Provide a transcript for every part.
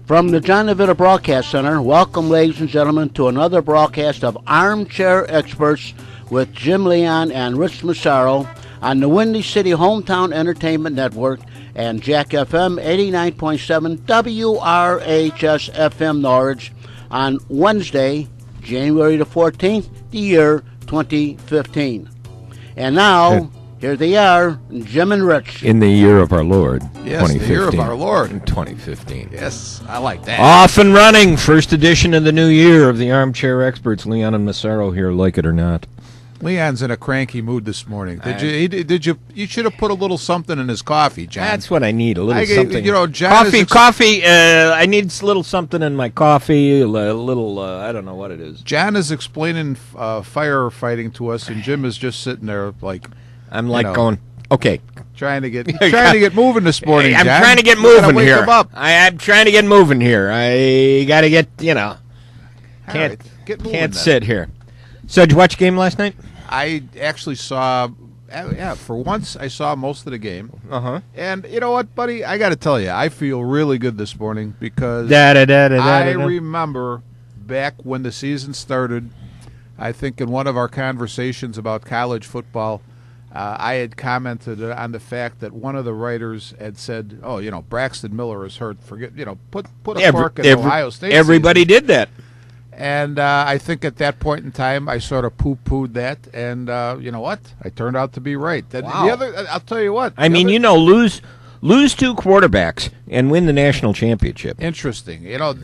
From the John DeVita Broadcast Center, welcome, ladies and gentlemen, to another broadcast of Armchair Experts with Jim Leon and Rich Massaro on the Windy City Hometown Entertainment Network and Jack FM 89.7 WRHS FM Norwich on Wednesday, January the 14th, the year 2015. And now, here they are, Jim and Rich. In the year of our Lord, yes, 2015. The year of our Lord. 2015. Yes, I like that. Off and running, first edition of the new year of the Armchair Experts. Leon and Massaro here, like it or not. Leon's in a cranky mood this morning. You should have put a little something in his coffee, John. That's what I need, a little something. You know, John coffee. I need a little something in my coffee, a little, I don't know what it is. John is explaining firefighting to us, and Jim is just sitting there like... I'm like going, okay. Trying to get moving this morning, I'm John. trying to get moving here. Wake him up. I'm trying to get moving here. I got to get, Can't sit here. So, did you watch the game last night? I actually saw, for once, I saw most of the game. Uh-huh. And you know what, buddy? I got to tell you, I feel really good this morning because I remember back when the season started, I think in one of our conversations about college football, I had commented on the fact that one of the writers had said, "Oh, Braxton Miller is hurt. Forget, put a fork in Ohio State." Everybody did that. And I think at that point in time, I sort of poo-pooed that, and you know what? I turned out to be right. Wow. I'll tell you what. Lose two quarterbacks and win the national championship. Interesting. I'll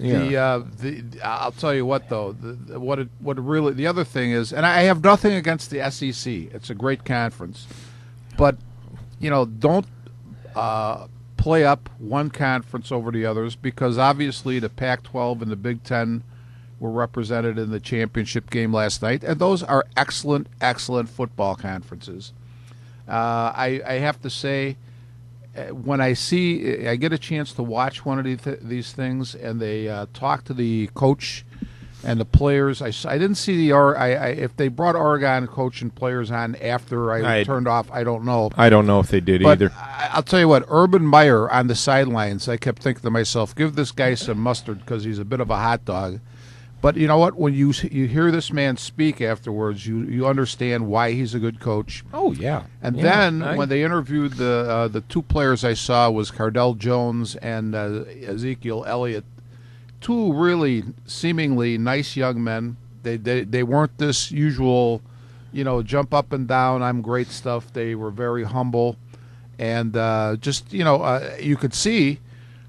tell you what though. The other thing is, and I have nothing against the SEC. It's a great conference, but don't play up one conference over the others because obviously the Pac-12 and the Big Ten were represented in the championship game last night, and those are excellent, excellent football conferences. I have to say, when I get a chance to watch one of these things, and they talk to the coach and the players. I didn't see if they brought Oregon coach and players on after I turned off. I don't know. I don't know if they did either. I'll tell you what, Urban Meyer on the sidelines, I kept thinking to myself, give this guy some mustard because he's a bit of a hot dog. But you know what? When you hear this man speak afterwards, you understand why he's a good coach. Oh yeah. And then when they interviewed the two players I saw was Cardell Jones and Ezekiel Elliott, two really seemingly nice young men. They weren't this usual, jump up and down, I'm great stuff. They were very humble, and you could see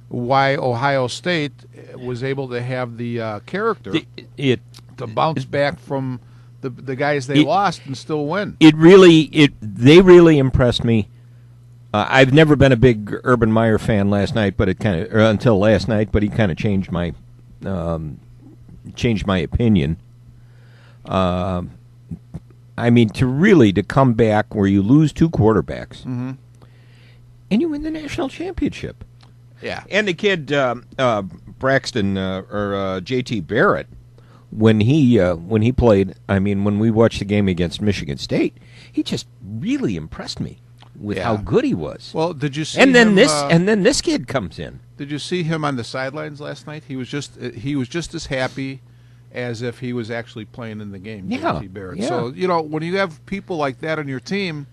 why Ohio State was able to have the character to bounce back from the guys they lost and still win. They really impressed me. I've never been a big Urban Meyer fan until last night, but he kind of changed my opinion. To come back where you lose two quarterbacks and you win the national championship. Yeah, and the kid Braxton or J.T. Barrett, when he played, when we watched the game against Michigan State, he just really impressed me with how good he was. Well, did you see? And then this kid comes in. Did you see him on the sidelines last night? He was just as happy as if he was actually playing in the game. J.T. Barrett. Yeah. So when you have people like that on your team,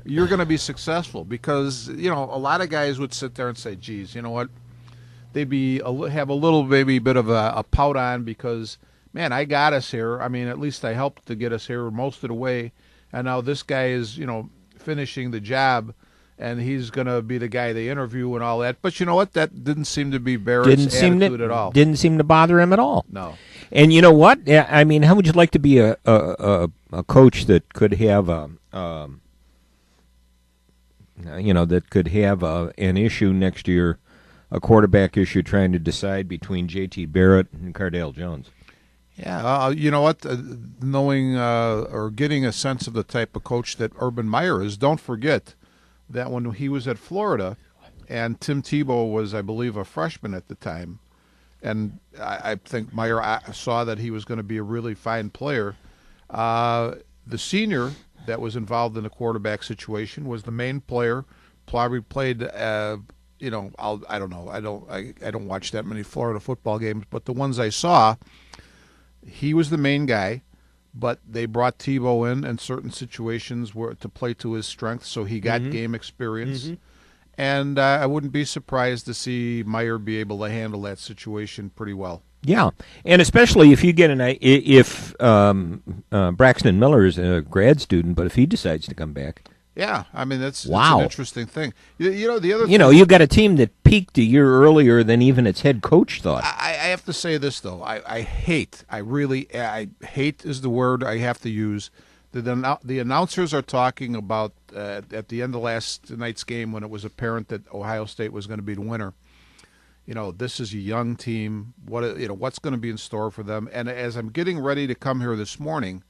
you're going to be successful because a lot of guys would sit there and say, "Geez, you know what?" They'd have a little maybe bit of a pout on because, man, I got us here. At least I helped to get us here most of the way, and now this guy is finishing the job, and he's going to be the guy they interview and all that. But you know what? That didn't seem to be Barrett's attitude at all. Didn't seem to bother him at all. No. And you know what? How would you like to be a coach that could have an issue next year, a quarterback issue, trying to decide between J.T. Barrett and Cardale Jones? Yeah, you know what? Knowing or getting a sense of the type of coach that Urban Meyer is, don't forget that when he was at Florida, and Tim Tebow was, I believe, a freshman at the time, and I think Meyer saw that he was going to be a really fine player. The senior that was involved in the quarterback situation was the main player, probably played I don't know. I don't watch that many Florida football games, but the ones I saw, he was the main guy. But they brought Tebow in certain situations where to play to his strengths, so he got game experience. And I wouldn't be surprised to see Meyer be able to handle that situation pretty well. Yeah, and especially if you get if Braxton Miller is a grad student, but if he decides to come back. Yeah, I mean that's wow. an interesting thing. The other thing, you got a team that peaked a year earlier than even its head coach thought. I have to say this though, I hate is the word I have to use. The announcers are talking about at the end of last night's game when it was apparent that Ohio State was going to be the winner. This is a young team. What's going to be in store for them? And as I'm getting ready to come here this morning,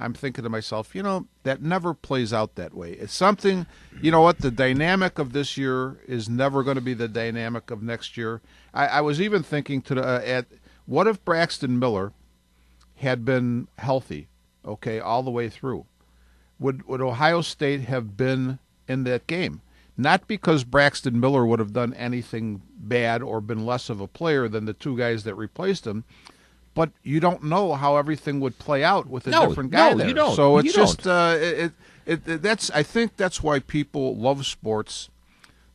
I'm thinking to myself, that never plays out that way. It's something, the dynamic of this year is never going to be the dynamic of next year. I was even thinking what if Braxton Miller had been healthy, all the way through? Would Ohio State have been in that game? Not because Braxton Miller would have done anything bad or been less of a player than the two guys that replaced him, but you don't know how everything would play out with a different guy there. You don't. So it's that's I think that's why people love sports.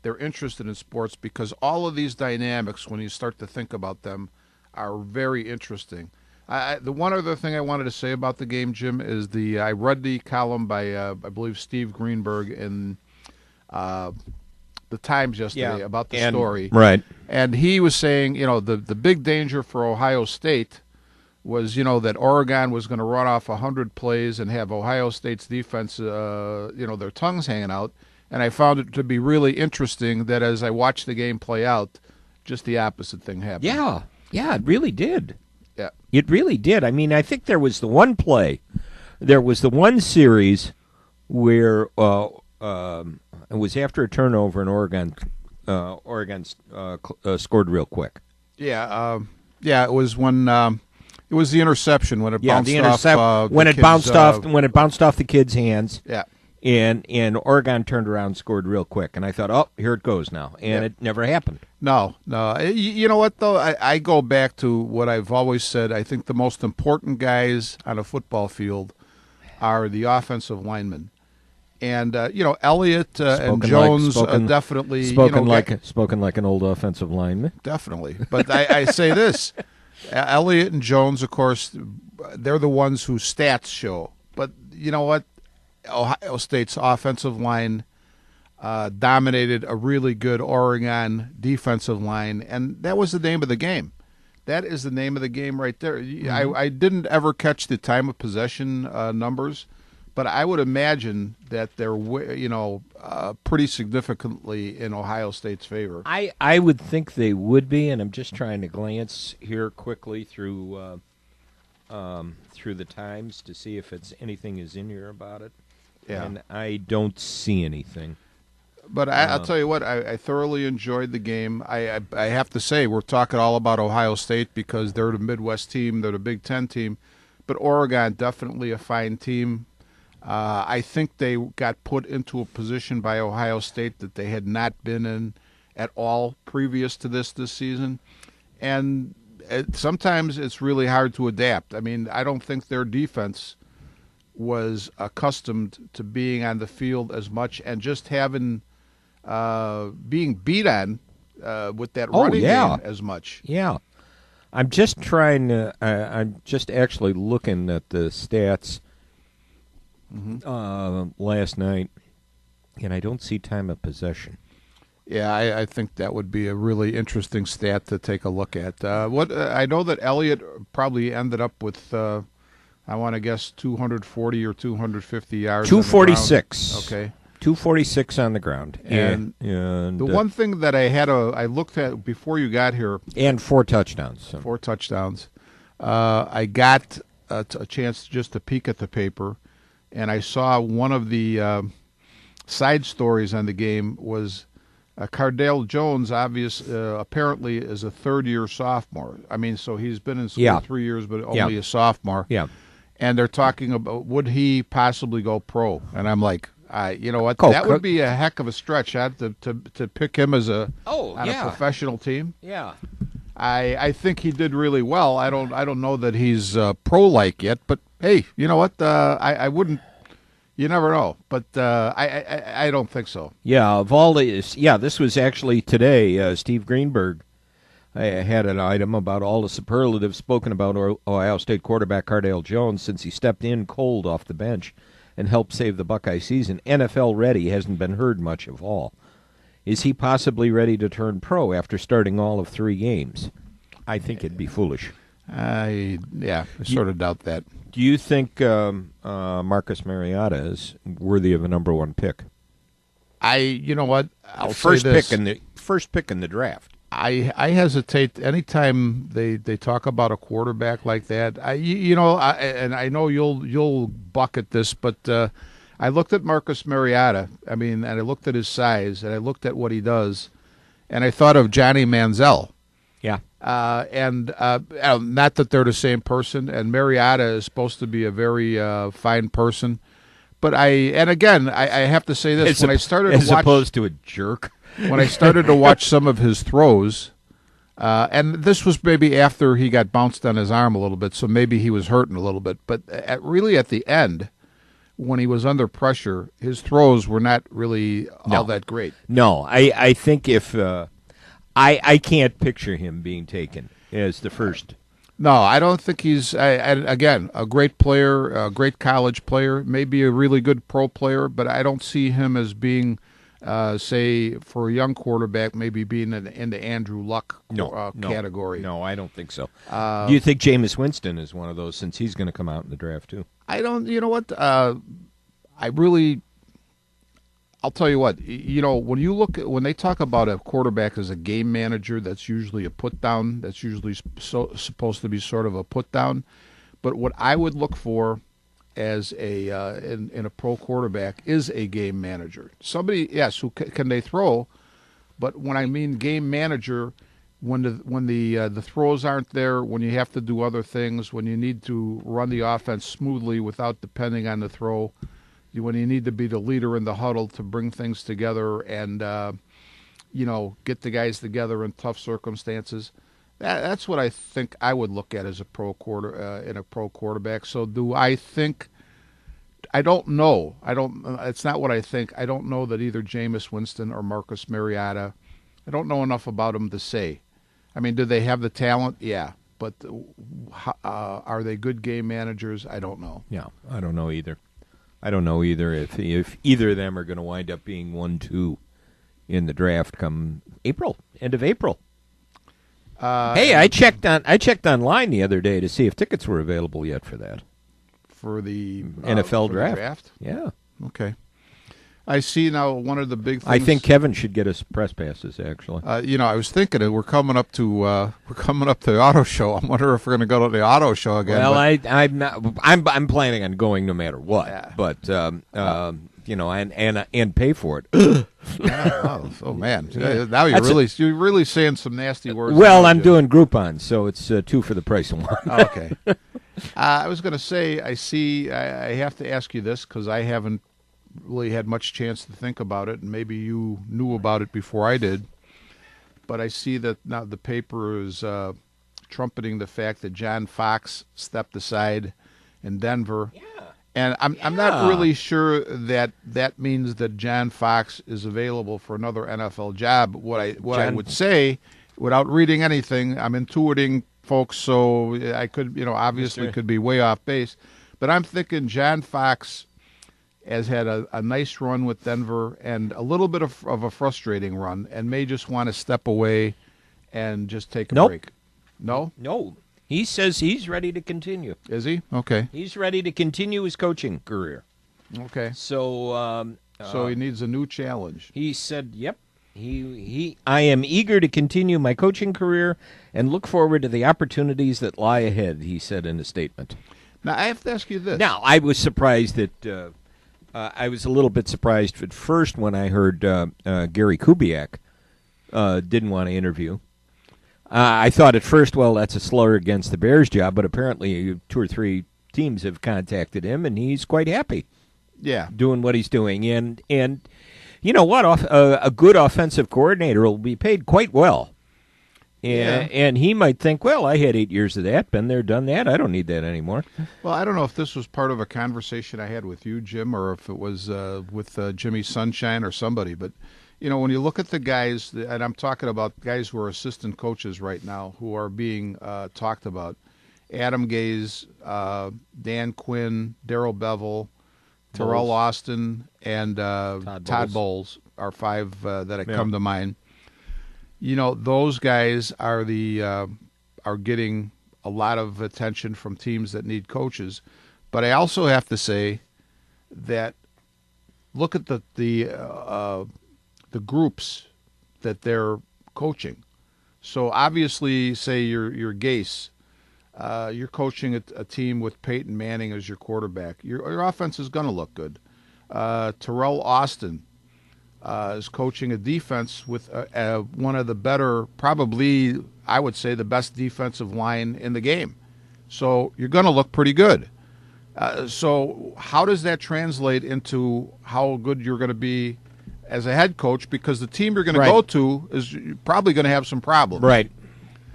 They're interested in sports because all of these dynamics, when you start to think about them, are very interesting. The one other thing I wanted to say about the game, Jim, is I read the column by I believe Steve Greenberg in the Times yesterday about the story. Right. And he was saying, the big danger for Ohio State was, that Oregon was going to run off 100 plays and have Ohio State's defense, their tongues hanging out. And I found it to be really interesting that as I watched the game play out, just the opposite thing happened. Yeah, it really did. Yeah. It really did. I mean, I think there was the one play, there was the one series where it was after a turnover and Oregon scored real quick. Yeah, it was when it was the interception when it bounced off when it bounced off the kid's hands. Yeah. And Oregon turned around and scored real quick. And I thought, oh, here it goes now. And it never happened. No. You know what, though? I go back to what I've always said. I think the most important guys on a football field are the offensive linemen. And, Elliott and Jones definitely. Spoken like an old offensive lineman. Definitely. But I say this. Elliott and Jones, of course, they're the ones whose stats show. But you know what? Ohio State's offensive line dominated a really good Oregon defensive line, and that was the name of the game. That is the name of the game right there. Mm-hmm. I didn't ever catch the time of possession numbers, but I would imagine that they're pretty significantly in Ohio State's favor. I would think they would be, and I'm just trying to glance here quickly through the Times to see if anything is in here about it. Yeah. And I don't see anything. But I'll tell you what, I thoroughly enjoyed the game. I have to say, we're talking all about Ohio State because they're the Midwest team, they're the Big Ten team, but Oregon, definitely a fine team. I think they got put into a position by Ohio State that they had not been in at all previous to this season. And sometimes it's really hard to adapt. I mean, I don't think their defense was accustomed to being on the field as much and just having being beat on with that running game as much. Yeah. I'm just trying to I'm just actually looking at the stats last night, and I don't see time of possession. Yeah, I think that would be a really interesting stat to take a look at. I know that Elliott probably ended up with I want to guess 240 or 250 yards. 246. Okay. 246 on the ground. And the one thing that I looked at before you got here. And 4 touchdowns. So. 4 touchdowns. I got a chance just to peek at the paper, and I saw one of the side stories on the game was Cardale Jones, apparently is a third-year sophomore. I mean, so he's been in school 3 years, but only a sophomore. Yeah. And they're talking about would he possibly go pro? And I'm like, You know what? Oh, That would be a heck of a stretch, to pick him as on a professional team. Yeah. I think he did really well. I don't know that he's pro-like yet, but hey, you know what? I wouldn't. You never know, but I don't think so. Yeah, of all these, this was actually today. Steve Greenberg had an item about all the superlatives spoken about Ohio State quarterback Cardale Jones since he stepped in cold off the bench and helped save the Buckeye season. NFL ready hasn't been heard much of all. Is he possibly ready to turn pro after starting all of 3 games? I think it'd be foolish. I sort of doubt that. Do you think Marcus Mariota is worthy of a number 1 pick? You know what? I'll first say this. First pick in the draft. I hesitate anytime they talk about a quarterback like that. And I know you'll bucket this, but I looked at Marcus Mariota. I mean, and I looked at his size, and I looked at what he does, and I thought of Johnny Manziel. Yeah. Not that they're the same person. And Mariota is supposed to be a very fine person, but I have to say this: as opposed to a jerk. When I started to watch some of his throws, and this was maybe after he got bounced on his arm a little bit, so maybe he was hurting a little bit. But really at the end, when he was under pressure, his throws were not really all that great. No, I think if I can't picture him being taken as the first. No, I don't think he's, again, a great player, a great college player, maybe a really good pro player, but I don't see him as being, say, for a young quarterback, maybe being in the Andrew Luck category. No, I don't think so. Do you think Jameis Winston is one of those, since he's going to come out in the draft too? I don't, you know what, I'll tell you what, when they talk about a quarterback as a game manager, that's usually a put down. That's usually supposed to be sort of a put down. But what I would look for as in a pro quarterback is a game manager. Somebody, yes, who can they throw, but when I mean game manager, when the throws aren't there, when you have to do other things, when you need to run the offense smoothly without depending on the throw, when you need to be the leader in the huddle to bring things together and get the guys together in tough circumstances. That's what I think I would look at as a pro quarterback. So do I think? I don't know. It's not what I think. I don't know that either Jameis Winston or Marcus Mariota. I don't know enough about them to say. I mean, do they have the talent? Yeah, but are they good game managers? I don't know. Yeah, I don't know either. I don't know either if either of them are going to wind up being 1-2 in the draft come end of April. Hey, I checked online the other day to see if tickets were available yet for that. For the NFL draft. Yeah. Okay. I see now one of the big things. I think Kevin should get us press passes. Actually, I was thinking we're coming up to the auto show. I'm wondering if we're going to go to the auto show again. Well, I'm not. I'm planning on going no matter what. Yeah. But and pay for it. Oh man! Now you're really saying some nasty words. Well, I'm doing Groupon, so it's 2 for the price of 1. Okay. I was going to say I have to ask you this because I haven't really had much chance to think about it, and maybe you knew about it before I did. But I see that now the paper is trumpeting the fact that John Fox stepped aside in Denver. Yeah. And I'm not really sure that means that John Fox is available for another NFL job. What I would say, without reading anything, I'm intuiting, folks, so I could, obviously could be way off base. But I'm thinking John Fox has had a nice run with Denver and a little bit of a frustrating run and may just want to step away and just take a break. No? No. He says he's ready to continue. Is he? Okay. He's ready to continue his coaching career. Okay. So so he needs a new challenge. He said, yep. I am eager to continue my coaching career and look forward to the opportunities that lie ahead, he said in a statement. Now, I have to ask you this. Now, I was surprised that I was a little bit surprised at first when I heard Gary Kubiak didn't want to interview. I thought at first, well, that's a slur against the Bears job, but apparently 2 or 3 teams have contacted him, and he's quite happy. Yeah. doing what he's doing, and you know what? A good offensive coordinator will be paid quite well. And he might think, well, I had 8 years of that, been there, done that. I don't need that anymore. Well, I don't know if this was part of a conversation I had with you, Jim, or if it was with Jimmy Sunshine or somebody. But, you know, when you look at the guys, and I'm talking about guys who are assistant coaches right now who are being talked about, Adam Gaze, Dan Quinn, Darrell Bevel, Terrell Austin, and Todd Bowles are 5 that come to mind. You know, those guys are are getting a lot of attention from teams that need coaches. But I also have to say that look at the groups that they're coaching. So obviously, say you're Gase, you're coaching a team with Peyton Manning as your quarterback. Your offense is going to look good. Terrell Austin is coaching a defense with one of the better, probably, I would say, the best defensive line in the game. So you're going to look pretty good. So how does that translate into how good you're going to be as a head coach? Because the team you're going to go to is probably going to have some problems.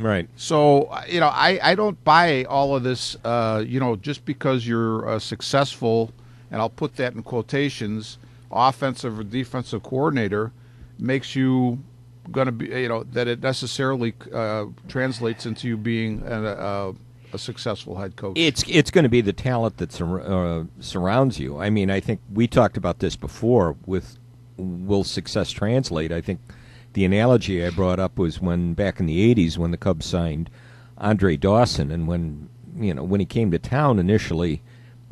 Right. So, you know, I don't buy all of this, you know, just because you're successful, and I'll put that in quotations, offensive or defensive coordinator makes you going to be, you know, that it necessarily translates into you being a successful head coach. It's going to be the talent that surrounds you. I mean, I think we talked about this before with will success translate. I think the analogy I brought up was when back in the 80s when the Cubs signed Andre Dawson, and when he came to town initially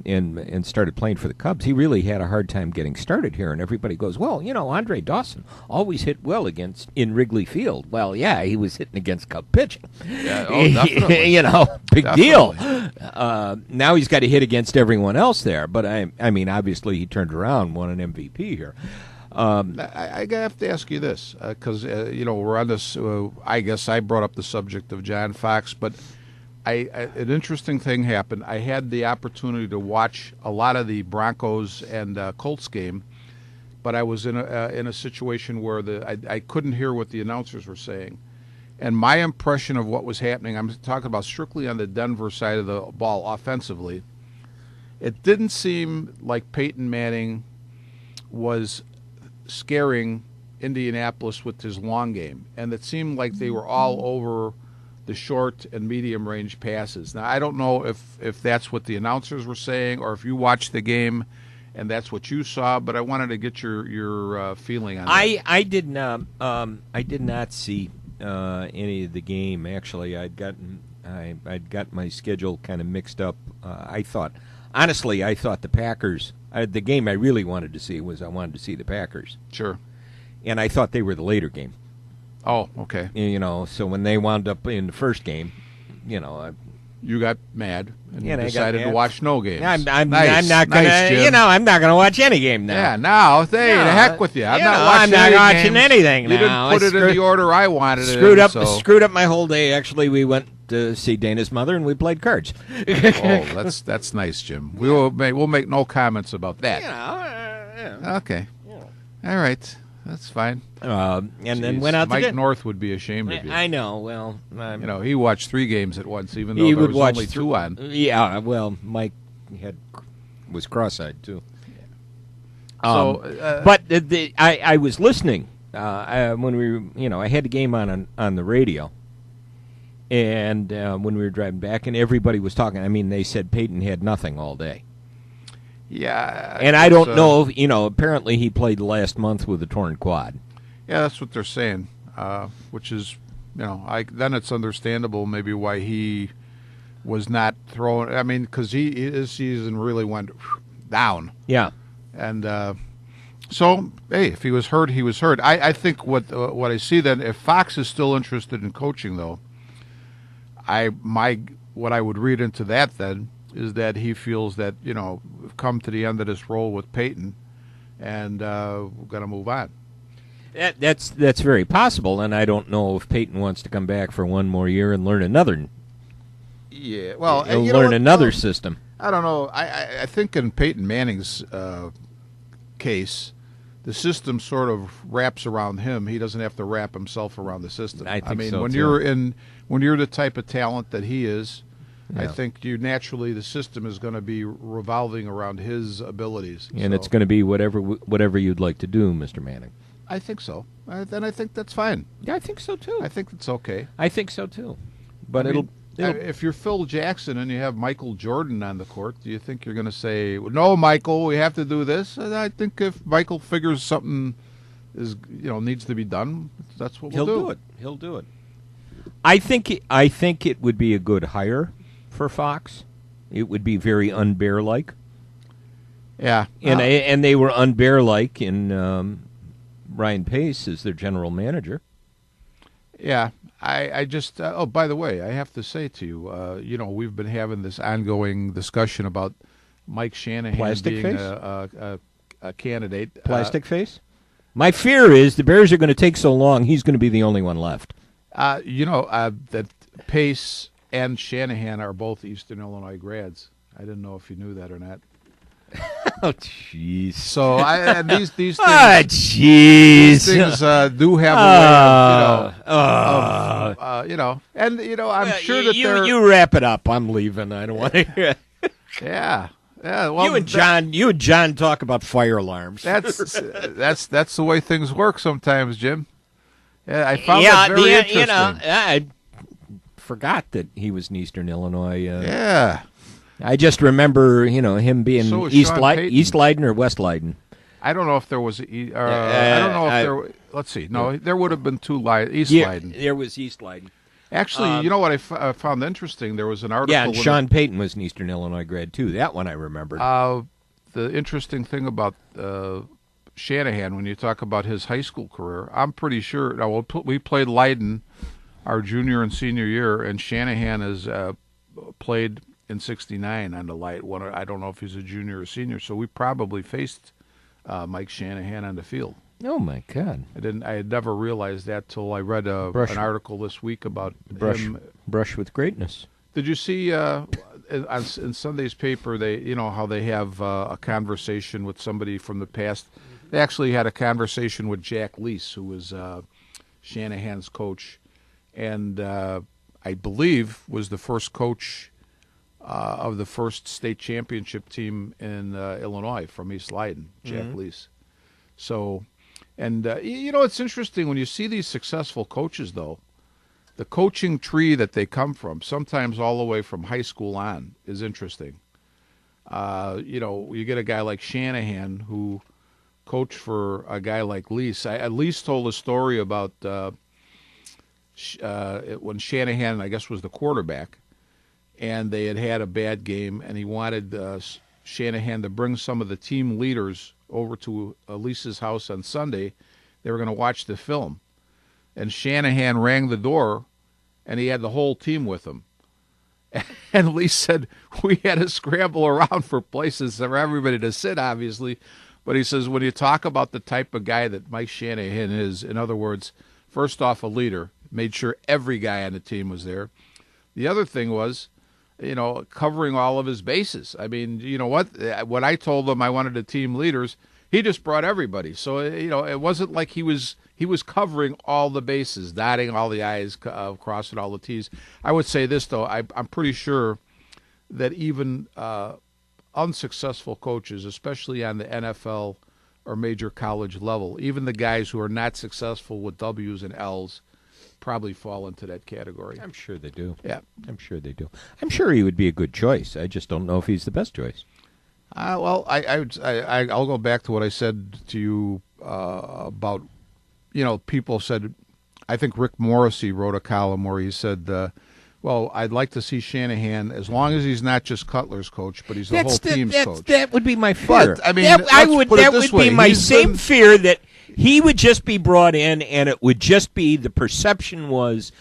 and started playing for the Cubs, he really had a hard time getting started here. And everybody goes, well, you know, Andre Dawson always hit well in Wrigley Field. Well, yeah, he was hitting against Cub pitching. Yeah, definitely. You know, big Definitely. deal. Now he's got to hit against everyone else there. But, I mean, obviously he turned around, won an MVP here. I have to ask you this, because, you know, we're on this, I guess I brought up the subject of John Fox, but an interesting thing happened. I had the opportunity to watch a lot of the Broncos and Colts game, but I was in a situation where I couldn't hear what the announcers were saying. And my impression of what was happening, I'm talking about strictly on the Denver side of the ball offensively, it didn't seem like Peyton Manning was scaring Indianapolis with his long game. And it seemed like they were all over the short and medium range passes. Now, I don't know if that's what the announcers were saying or if you watched the game and that's what you saw, but I wanted to get your feeling on that. I did not see any of the game. Actually, I'd got my schedule kind of mixed up. I thought the Packers. The game I really wanted to see was I wanted to see the Packers. Sure. And I thought they were the later game. Oh, okay. You know, so when they wound up in the first game, you know, you got mad and I decided got to watch no games. I'm not gonna, Jim. you know, I'm not gonna watch any game now. Yeah, now, the heck with you. I'm not watching anything now. You didn't put it in the order I wanted it in. Screwed up my whole day. Actually, we went to see Dana's mother and we played cards. Oh, that's nice, Jim. We'll make no comments about that. You know, okay. All right. That's fine. And then went out Mike North would be ashamed of you. I know. Well, you know, he watched 3 games at once, even though he there would was watch only 2 on. Yeah, well, Mike was cross-eyed too. So, but I was listening when I had the game on the radio, and when we were driving back, and everybody was talking. I mean, they said Peyton had nothing all day. Yeah, and I don't know if, apparently he played last month with a torn quad. Yeah, that's what they're saying, which is, then it's understandable maybe why he was not throwing. I mean, because his season really went down. Yeah. And so, hey, if he was hurt, he was hurt. I think what I see then, if Fox is still interested in coaching, though, what I would read into that then is that he feels that, we've come to the end of this role with Peyton, and we're going to move on. That's very possible, and I don't know if Peyton wants to come back for one more year and learn another. Yeah, well, learn another system. I don't know. I think in Peyton Manning's case, the system sort of wraps around him. He doesn't have to wrap himself around the system. I think mean, so, when too. when you're the type of talent that he is, I Yeah. think you naturally the system is going to be revolving around his abilities. And So, it's going to be whatever you'd like to do, Mr. Manning. I think so. Then I think that's fine. Yeah, I think so too. I think it's okay. I think so too. But I mean, it'll if you're Phil Jackson and you have Michael Jordan on the court, do you think you're going to say, "No, Michael, we have to do this"? And I think if Michael figures something needs to be done, that's what we'll he'll do it. He'll do it. I think it would be a good hire for Fox. It would be very unbear-like. Yeah, And they were unbear-like in Ryan Pace as their general manager. yeah. I just by the way, I have to say to you, we've been having this ongoing discussion about Mike Shanahan Plastic being face? a candidate. Plastic face? My fear is the Bears are going to take so long, he's going to be the only one left. That Pace and Shanahan are both Eastern Illinois grads. I didn't know if you knew that or not. Oh, jeez. So and these things, Jeez. these things do have a way I'm sure that you wrap it up. I'm leaving. I don't want to hear it. yeah. Well, you and John talk about fire alarms. that's the way things work sometimes, Jim. Yeah, I found that very interesting. I forgot that he was in Eastern Illinois. Yeah. I just remember, him being So was East Sean Payton. East Leiden or West Leiden. I don't know if there was I don't know if there. Let's see. No, there would have been two East Leiden. There was East Leiden. Actually, you know what I found interesting? There was an article. Yeah, and in Sean Payton was an Eastern Illinois grad too. That one I remembered. the interesting thing about Shanahan, when you talk about his high school career, I'm pretty sure. Now, we played Leiden our junior and senior year, and Shanahan has played in '69 on the Light. I don't know if he's a junior or senior, so we probably faced Mike Shanahan on the field. Oh my God! I had never realized that till I read an article this week about him. Brush with greatness. Did you see in Sunday's paper how they have a conversation with somebody from the past? They actually had a conversation with Jack Lease, who was Shanahan's coach, and I believe was the first coach of the first state championship team in Illinois from East Leiden, Jack Lease. So, and it's interesting when you see these successful coaches, though. The coaching tree that they come from, sometimes all the way from high school on, is interesting. You get a guy like Shanahan who coached for a guy like Lease. I at least told a story about when Shanahan, I guess, was the quarterback, and they had a bad game, and he wanted Shanahan to bring some of the team leaders over to Lease's house on Sunday. They were going to watch the film. And Shanahan rang the door, and he had the whole team with him. And Lee said, we had to scramble around for places for everybody to sit, obviously. But he says, when you talk about the type of guy that Mike Shanahan is, in other words, first off, a leader, made sure every guy on the team was there. The other thing was, covering all of his bases. I mean, you know what? When I told him I wanted the team leaders, he just brought everybody. So, it wasn't like he was covering all the bases, dotting all the I's, crossing all the T's. I would say this, though. I'm pretty sure that even unsuccessful coaches, especially on the NFL or major college level, even the guys who are not successful with W's and L's, probably fall into that category. I'm sure they do. Yeah. I'm sure they do. I'm sure he would be a good choice. I just don't know if he's the best choice. Well, I'll go back to what I said to you about, people said, I think Rick Morrissey wrote a column where he said, well, I'd like to see Shanahan, as long as he's not just Cutler's coach, but he's the whole team's coach. That would be my fear. But, I mean, that would way. be my same fear, that he would just be brought in, and it would just be, the perception was,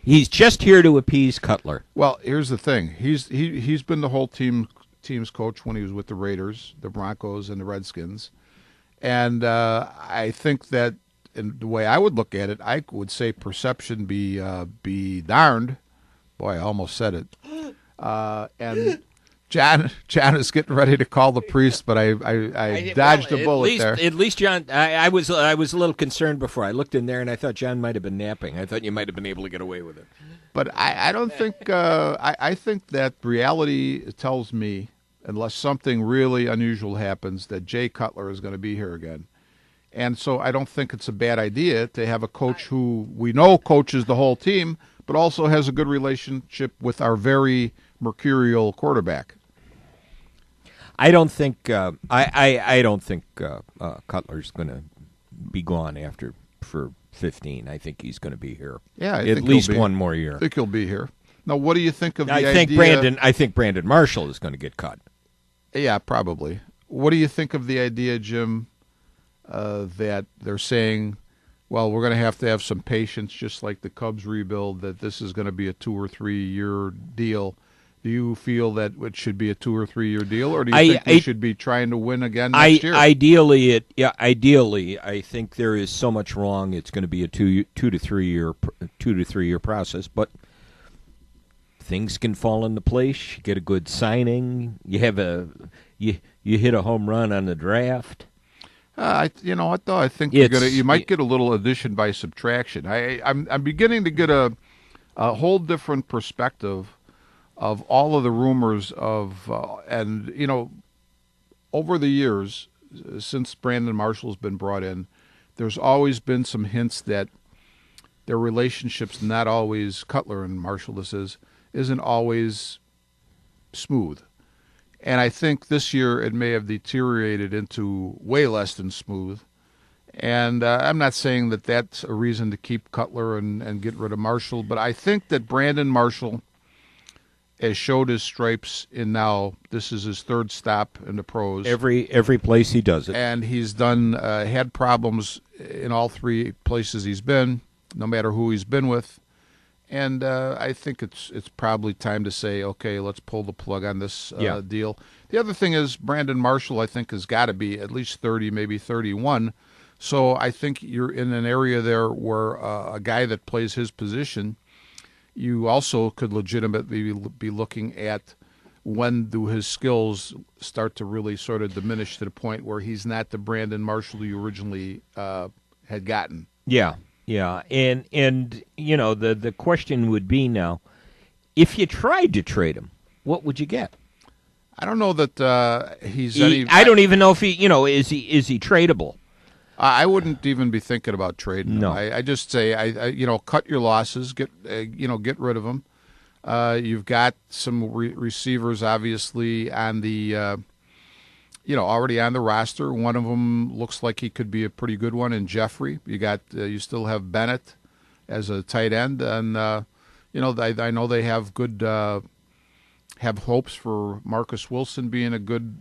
he's just here to appease Cutler. Well, here's the thing. He's been the whole team's coach when he was with the Raiders, the Broncos, and the Redskins. And I think that, in the way I would look at it, I would say perception be darned. Boy, I almost said it. And John is getting ready to call the priest, but I dodged a bullet there. At least, John, I was a little concerned before. I looked in there, and I thought John might have been napping. I thought you might have been able to get away with it. But I don't think I think that reality tells me, unless something really unusual happens, that Jay Cutler is going to be here again. And so I don't think it's a bad idea to have a coach who we know coaches the whole team, but also has a good relationship with our very mercurial quarterback. I don't think I don't think Cutler's going to be gone for 15. I think he's going to be here. Yeah, at least one more year. I think he'll be here. Now, what do you think of the idea? I think Brandon Marshall is going to get cut. Yeah, probably. What do you think of the idea, Jim, that they're saying, well, we're going to have some patience, just like the Cubs rebuild, that this is going to be a 2 or 3 year deal? Do you feel that it should be a 2 or 3 year deal, or do you think we should be trying to win again next year? Ideally, I think there is so much wrong. It's going to be a 2 to 3 year process, but things can fall into place. You get a good signing. You have you hit a home run on the draft. You know what though? I think you might get a little addition by subtraction. I'm beginning to get a whole different perspective of all of the rumors of and you know, over the years since Brandon Marshall's been brought in, there's always been some hints that their relationship's not always, Cutler and Marshall isn't always smooth. And I think this year it may have deteriorated into way less than smooth. And I'm not saying that that's a reason to keep Cutler and get rid of Marshall, but I think that Brandon Marshall has showed his stripes in now. This is his third stop in the pros. Every place he does it. And he's had problems in all 3 places he's been, no matter who he's been with. And I think it's probably time to say, okay, let's pull the plug on this deal. The other thing is Brandon Marshall, I think, has got to be at least 30, maybe 31. So I think you're in an area there where a guy that plays his position, you also could legitimately be looking at when do his skills start to really sort of diminish to the point where he's not the Brandon Marshall you originally had gotten. Yeah. Yeah, and you know, the question would be now, if you tried to trade him, what would you get? I don't know that I don't even know if is he tradable? I wouldn't even be thinking about trading him. No. I just say cut your losses, get rid of them. You've got some receivers obviously on the already on the roster. One of them looks like he could be a pretty good one in Jeffrey. You still have Bennett as a tight end, and I know they have good have hopes for Marcus Wilson being a good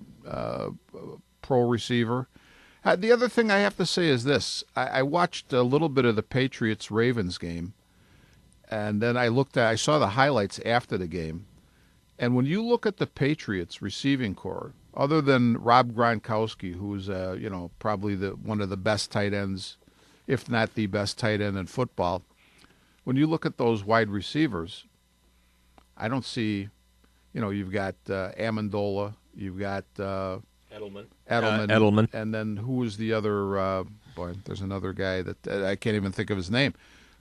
pro receiver. The other thing I have to say is this: I watched a little bit of the Patriots-Ravens game, and then I saw the highlights after the game, and when you look at the Patriots receiving corps, other than Rob Gronkowski, who's probably one of the best tight ends, if not the best tight end in football, when you look at those wide receivers, I don't see, you've got Amendola, you've got Edelman, and then who is the other? There's another guy that I can't even think of his name,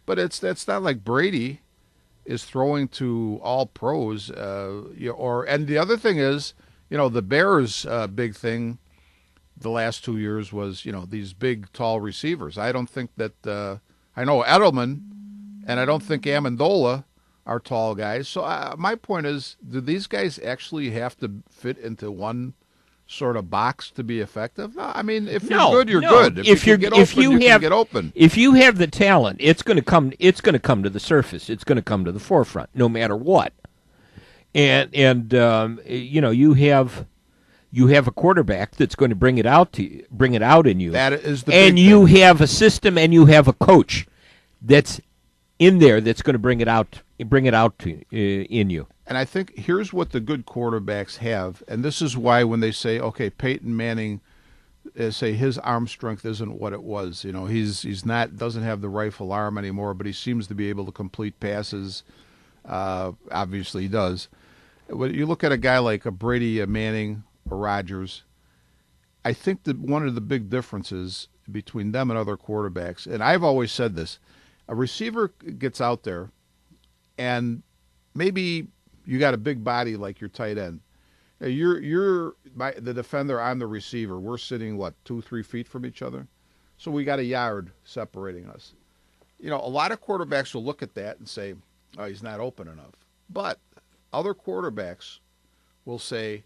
but it's not like Brady is throwing to all pros, and the other thing is, the Bears' big thing the last 2 years was, these big, tall receivers. I don't think that I know Edelman, and I don't think Amendola are tall guys. So my point is, do these guys actually have to fit into one sort of box to be effective? No, I mean, if you're good, you're good. If you can get open. If you have the talent, it's going to come. It's going to come to the surface. It's going to come to the forefront, no matter what. And you have a quarterback that's going to bring it out in you. That is the and big you thing. have a system, and you have a coach that's in there that's going to bring it out in you. And I think here's what the good quarterbacks have, and this is why when they say, okay, Peyton Manning, say his arm strength isn't what it was. He's doesn't have the rifle arm anymore, but he seems to be able to complete passes. Obviously, he does. when you look at a guy like a Brady, a Manning, a Rodgers, I think that one of the big differences between them and other quarterbacks, and I've always said this, a receiver gets out there, and maybe you got a big body like your tight end. You're the defender, I'm the receiver. We're sitting, 2-3 feet from each other? So we got a yard separating us. A lot of quarterbacks will look at that and say, oh, he's not open enough. But other quarterbacks will say,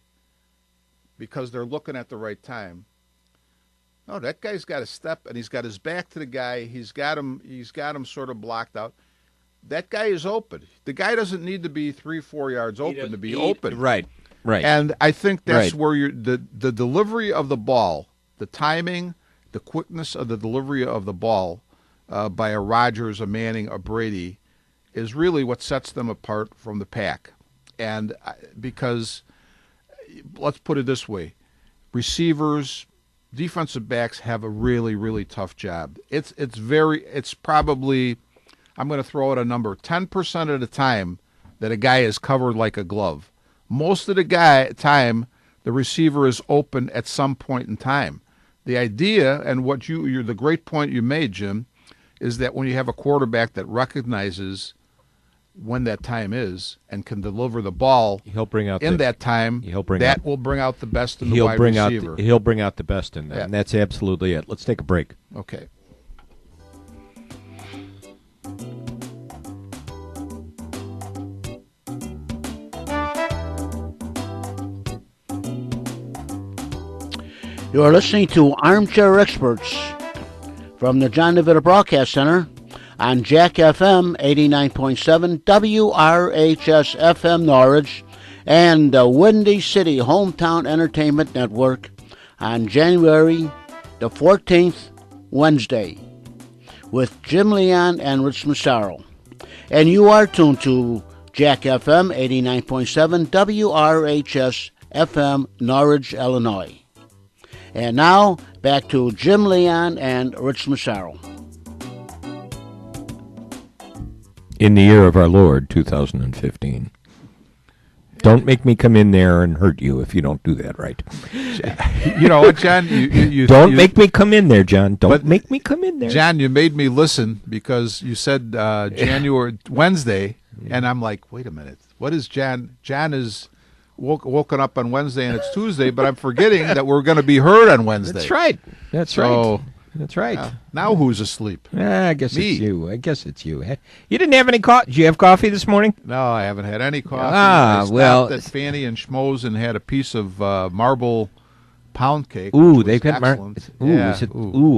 because they're looking at the right time, no, that guy's got a step and he's got his back to the guy. He's got him sort of blocked out. That guy is open. The guy doesn't need to be 3-4 yards open to be open. Right. And I think that's where the delivery of the ball, the timing, the quickness of the delivery of the ball by a Rodgers, a Manning, a Brady is really what sets them apart from the pack. And because, let's put it this way, receivers, defensive backs have a really, really tough job. It's probably, I'm going to throw out a number, 10% of the time that a guy is covered like a glove. Most of the time, the receiver is open at some point in time. The idea, and the great point you made, Jim, is that when you have a quarterback that recognizes when that time is and can deliver the ball that time, that will bring out the best in the wide receiver. He'll bring out the best in them, and that's absolutely it. Let's take a break. Okay. You are listening to Armchair Experts from the John DeVita Broadcast Center on Jack FM 89.7, WRHS FM Norwich, and the Windy City Hometown Entertainment Network on January the 14th, Wednesday, with Jim Leon and Rich Massaro. And you are tuned to Jack FM 89.7, WRHS FM Norwich, Illinois. And now, back to Jim Leon and Rich Massaro. In the year of our Lord, 2015. Don't make me come in there and hurt you if you don't do that right. You know what, John? Don't make me come in there, John. Don't make me come in there. John, you made me listen because you said Wednesday, and I'm like, wait a minute. What is John? John is woken up on Wednesday and it's Tuesday, but I'm forgetting that we're going to be heard on Wednesday. That's right. That's right. Now who's asleep? I guess it's you. You didn't have any coffee? Did you have coffee this morning? No, I haven't had any coffee. I stopped at Fanny and Schmoes and had a piece of marble pound cake. Ooh, they've got excellent. I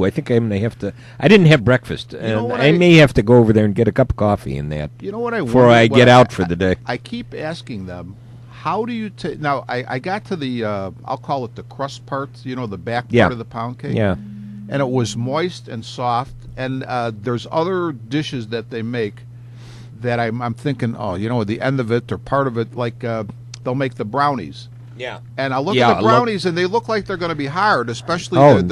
think I'm going to have to. I didn't have breakfast, and I may have to go over there and get a cup of coffee in that. You know what I before I get out for the day. I keep asking them, how do you take? Now I got to the I'll call it the crust part. You know, the back part of the pound cake. Yeah. And it was moist and soft. And there's other dishes that they make that I'm thinking, at the end of it or part of it, like they'll make the brownies. Yeah. And I look at the brownies, and they look like they're going to be hard, especially and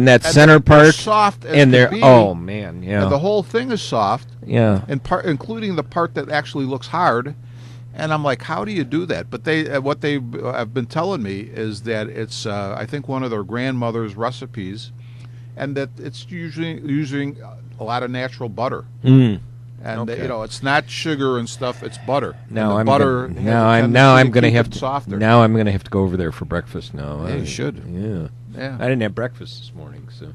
that center part. They're soft as and they're can be, and the whole thing is soft. Yeah. And including the part that actually looks hard. And I'm like, how do you do that? But what they have been telling me is that it's I think one of their grandmother's recipes. And that it's usually using a lot of natural butter, and it's not sugar and stuff; it's butter. Now I'm butter. Now I'm going to have to softer. Now I'm going to have to go over there for breakfast. Now you should. Yeah. I didn't have breakfast this morning, so.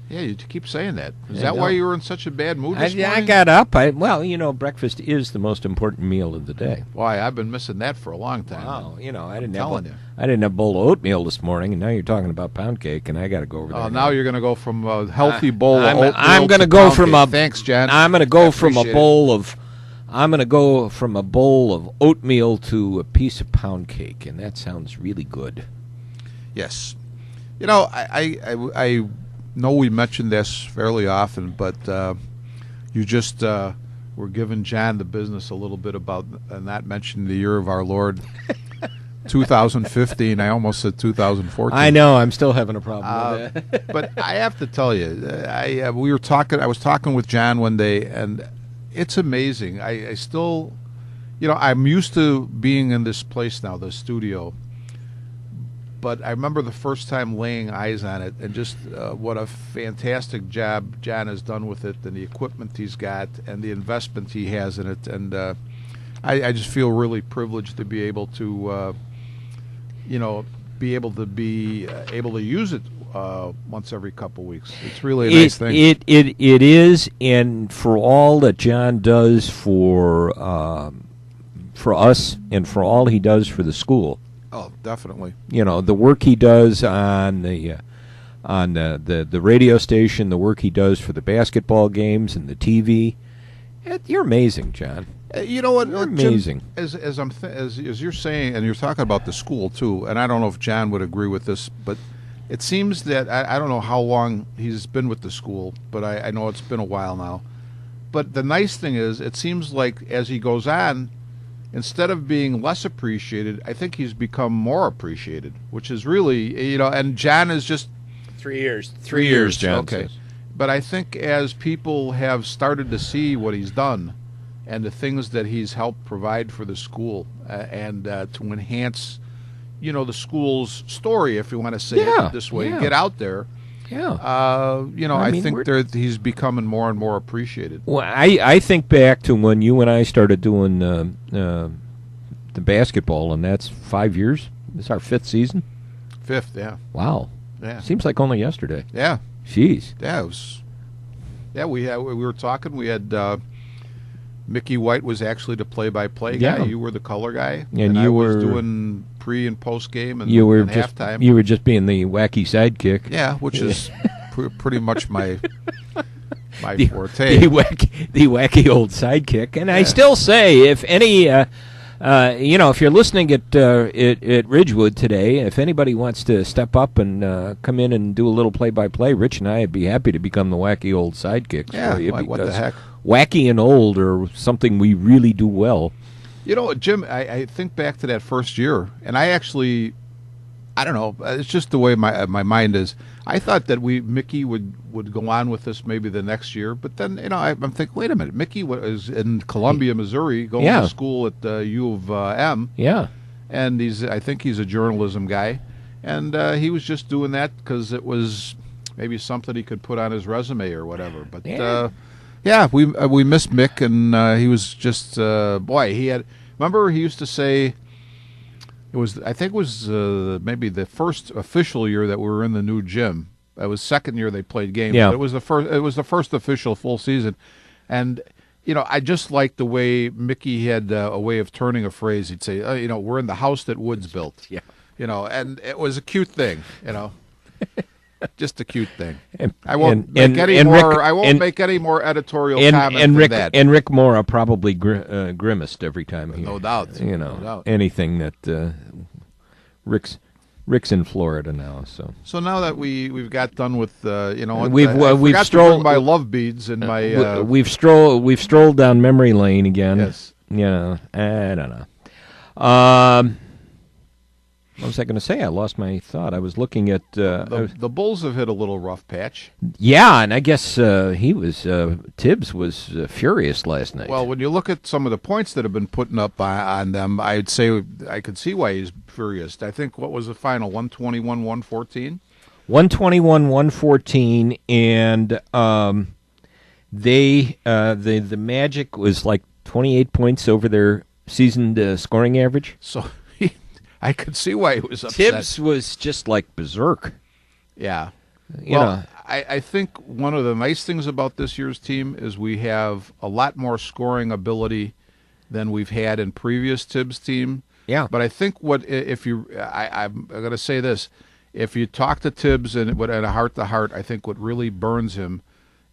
Yeah, you keep saying that. Is that why you were in such a bad mood this morning? I got up. Breakfast is the most important meal of the day. Why, I've been missing that for a long time. Wow, I didn't have a bowl of oatmeal this morning, and now you're talking about pound cake, and I got to go over there. Now you're going to go from a healthy bowl of oatmeal I'm going to go from cake. Thanks, John. I'm going to go from a bowl of. I'm going to go from a bowl of oatmeal to a piece of pound cake, and that sounds really good. Yes, I know we mentioned this fairly often, but you just were giving John the business a little bit about not mentioning the year of our Lord, 2015. I almost said 2014. I know. I'm still having a problem with that. But I have to tell you, I was talking with John one day, and it's amazing. I still, I'm used to being in this place now, the studio. But I remember the first time laying eyes on it, and just what a fantastic job John has done with it, and the equipment he's got, and the investment he has in it. And I just feel really privileged to be able to, able to use it once every couple weeks. It's really a nice thing. It is, and for all that John does for us, and for all he does for the school. Oh, definitely. The work he does on the radio station, the work he does for the basketball games and the TV. You're amazing, John. You know what? You're amazing. Jim, as you're saying, and you're talking about the school too, and I don't know if John would agree with this, but it seems that I don't know how long he's been with the school, but I know it's been a while now. But the nice thing is, it seems like as he goes on, instead of being less appreciated, I think he's become more appreciated, which is really, and John is just 3 years. 3 years, John. Okay. Says. But I think as people have started to see what he's done and the things that he's helped provide for the school and to enhance, the school's story, if you want to say it this way, get out there. Yeah. I think he's becoming more and more appreciated. Well, I think back to when you and I started doing the basketball, and that's 5 years. This is our 5th season. 5th, yeah. Wow. Yeah. Seems like only yesterday. Yeah. Jeez. Yeah, it was. Yeah, we were talking. We had Mickey White was actually the play-by-play guy. Yeah. You were the color guy, and I you was were doing pre and post game and halftime. You were just being the wacky sidekick. Yeah, which is pretty much my the forte. The wacky old sidekick. And I still say, if any, if you're listening at Ridgewood today, if anybody wants to step up and come in and do a little play-by-play, Rich and I would be happy to become the wacky old sidekicks. Yeah, for you, what the heck? Wacky and old are something we really do well. Jim, I think back to that first year, and I don't know, it's just the way my mind is. I thought that Mickey would go on with this maybe the next year, but then, I'm thinking, wait a minute, Mickey was in Columbia, Missouri, going to school at U of M. Yeah. And I think he's a journalism guy, and he was just doing that because it was maybe something he could put on his resume or whatever. But we missed Mick, and he was just he had. Remember, he used to say it was maybe the first official year that we were in the new gym. It was second year they played games. Yeah. But it was the first official full season, and I just liked the way Mickey had a way of turning a phrase. He'd say, we're in the house that Woods built. Yeah. And it was a cute thing. Just a cute thing. I won't make any more editorial comment than that. And Rick Mora probably grimaced every time he. No doubt. No doubt. Anything that Rick's in Florida now, so. So now that we've got done with we've strolled my love beads and my we've strolled down memory lane again. Yes. I don't know. What was I going to say? I lost my thought. I was looking at the Bulls have hit a little rough patch. Yeah, and I guess Tibbs was furious last night. Well, when you look at some of the points that have been putting up on them, I'd say I could see why he's furious. I think what was the final 121-114. 121-114, and the Magic was like 28 points over their season scoring average. So. I could see why he was upset. Tibbs was just like berserk. Yeah. I think one of the nice things about this year's team is we have a lot more scoring ability than we've had in previous Tibbs team. Yeah. But I think I'm going to say this. If you talk to Tibbs and at a heart-to-heart, I think what really burns him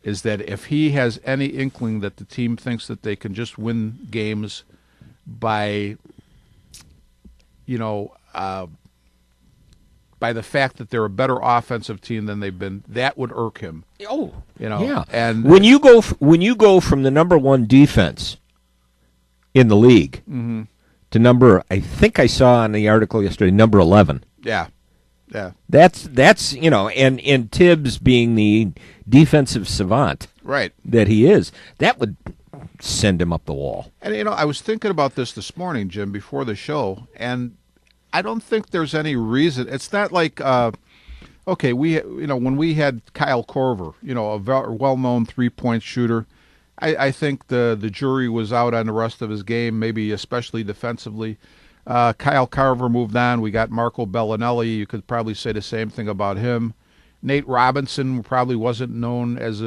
is that if he has any inkling that the team thinks that they can just win games by by the fact that they're a better offensive team than they've been, that would irk him. Oh, yeah. And when you go from the number one defense in the league to number, I think I saw on the article yesterday, number 11. Yeah. That's and Tibbs being the defensive savant, right, that he is, that would send him up the wall. And I was thinking about this morning, Jim, before the show, and I don't think there's any reason. It's not like okay, when we had Kyle Korver, a well-known three-point shooter, I think the jury was out on the rest of his game, maybe especially defensively. Kyle Korver moved on. We got Marco Bellinelli. You could probably say the same thing about him. Nate Robinson probably wasn't known as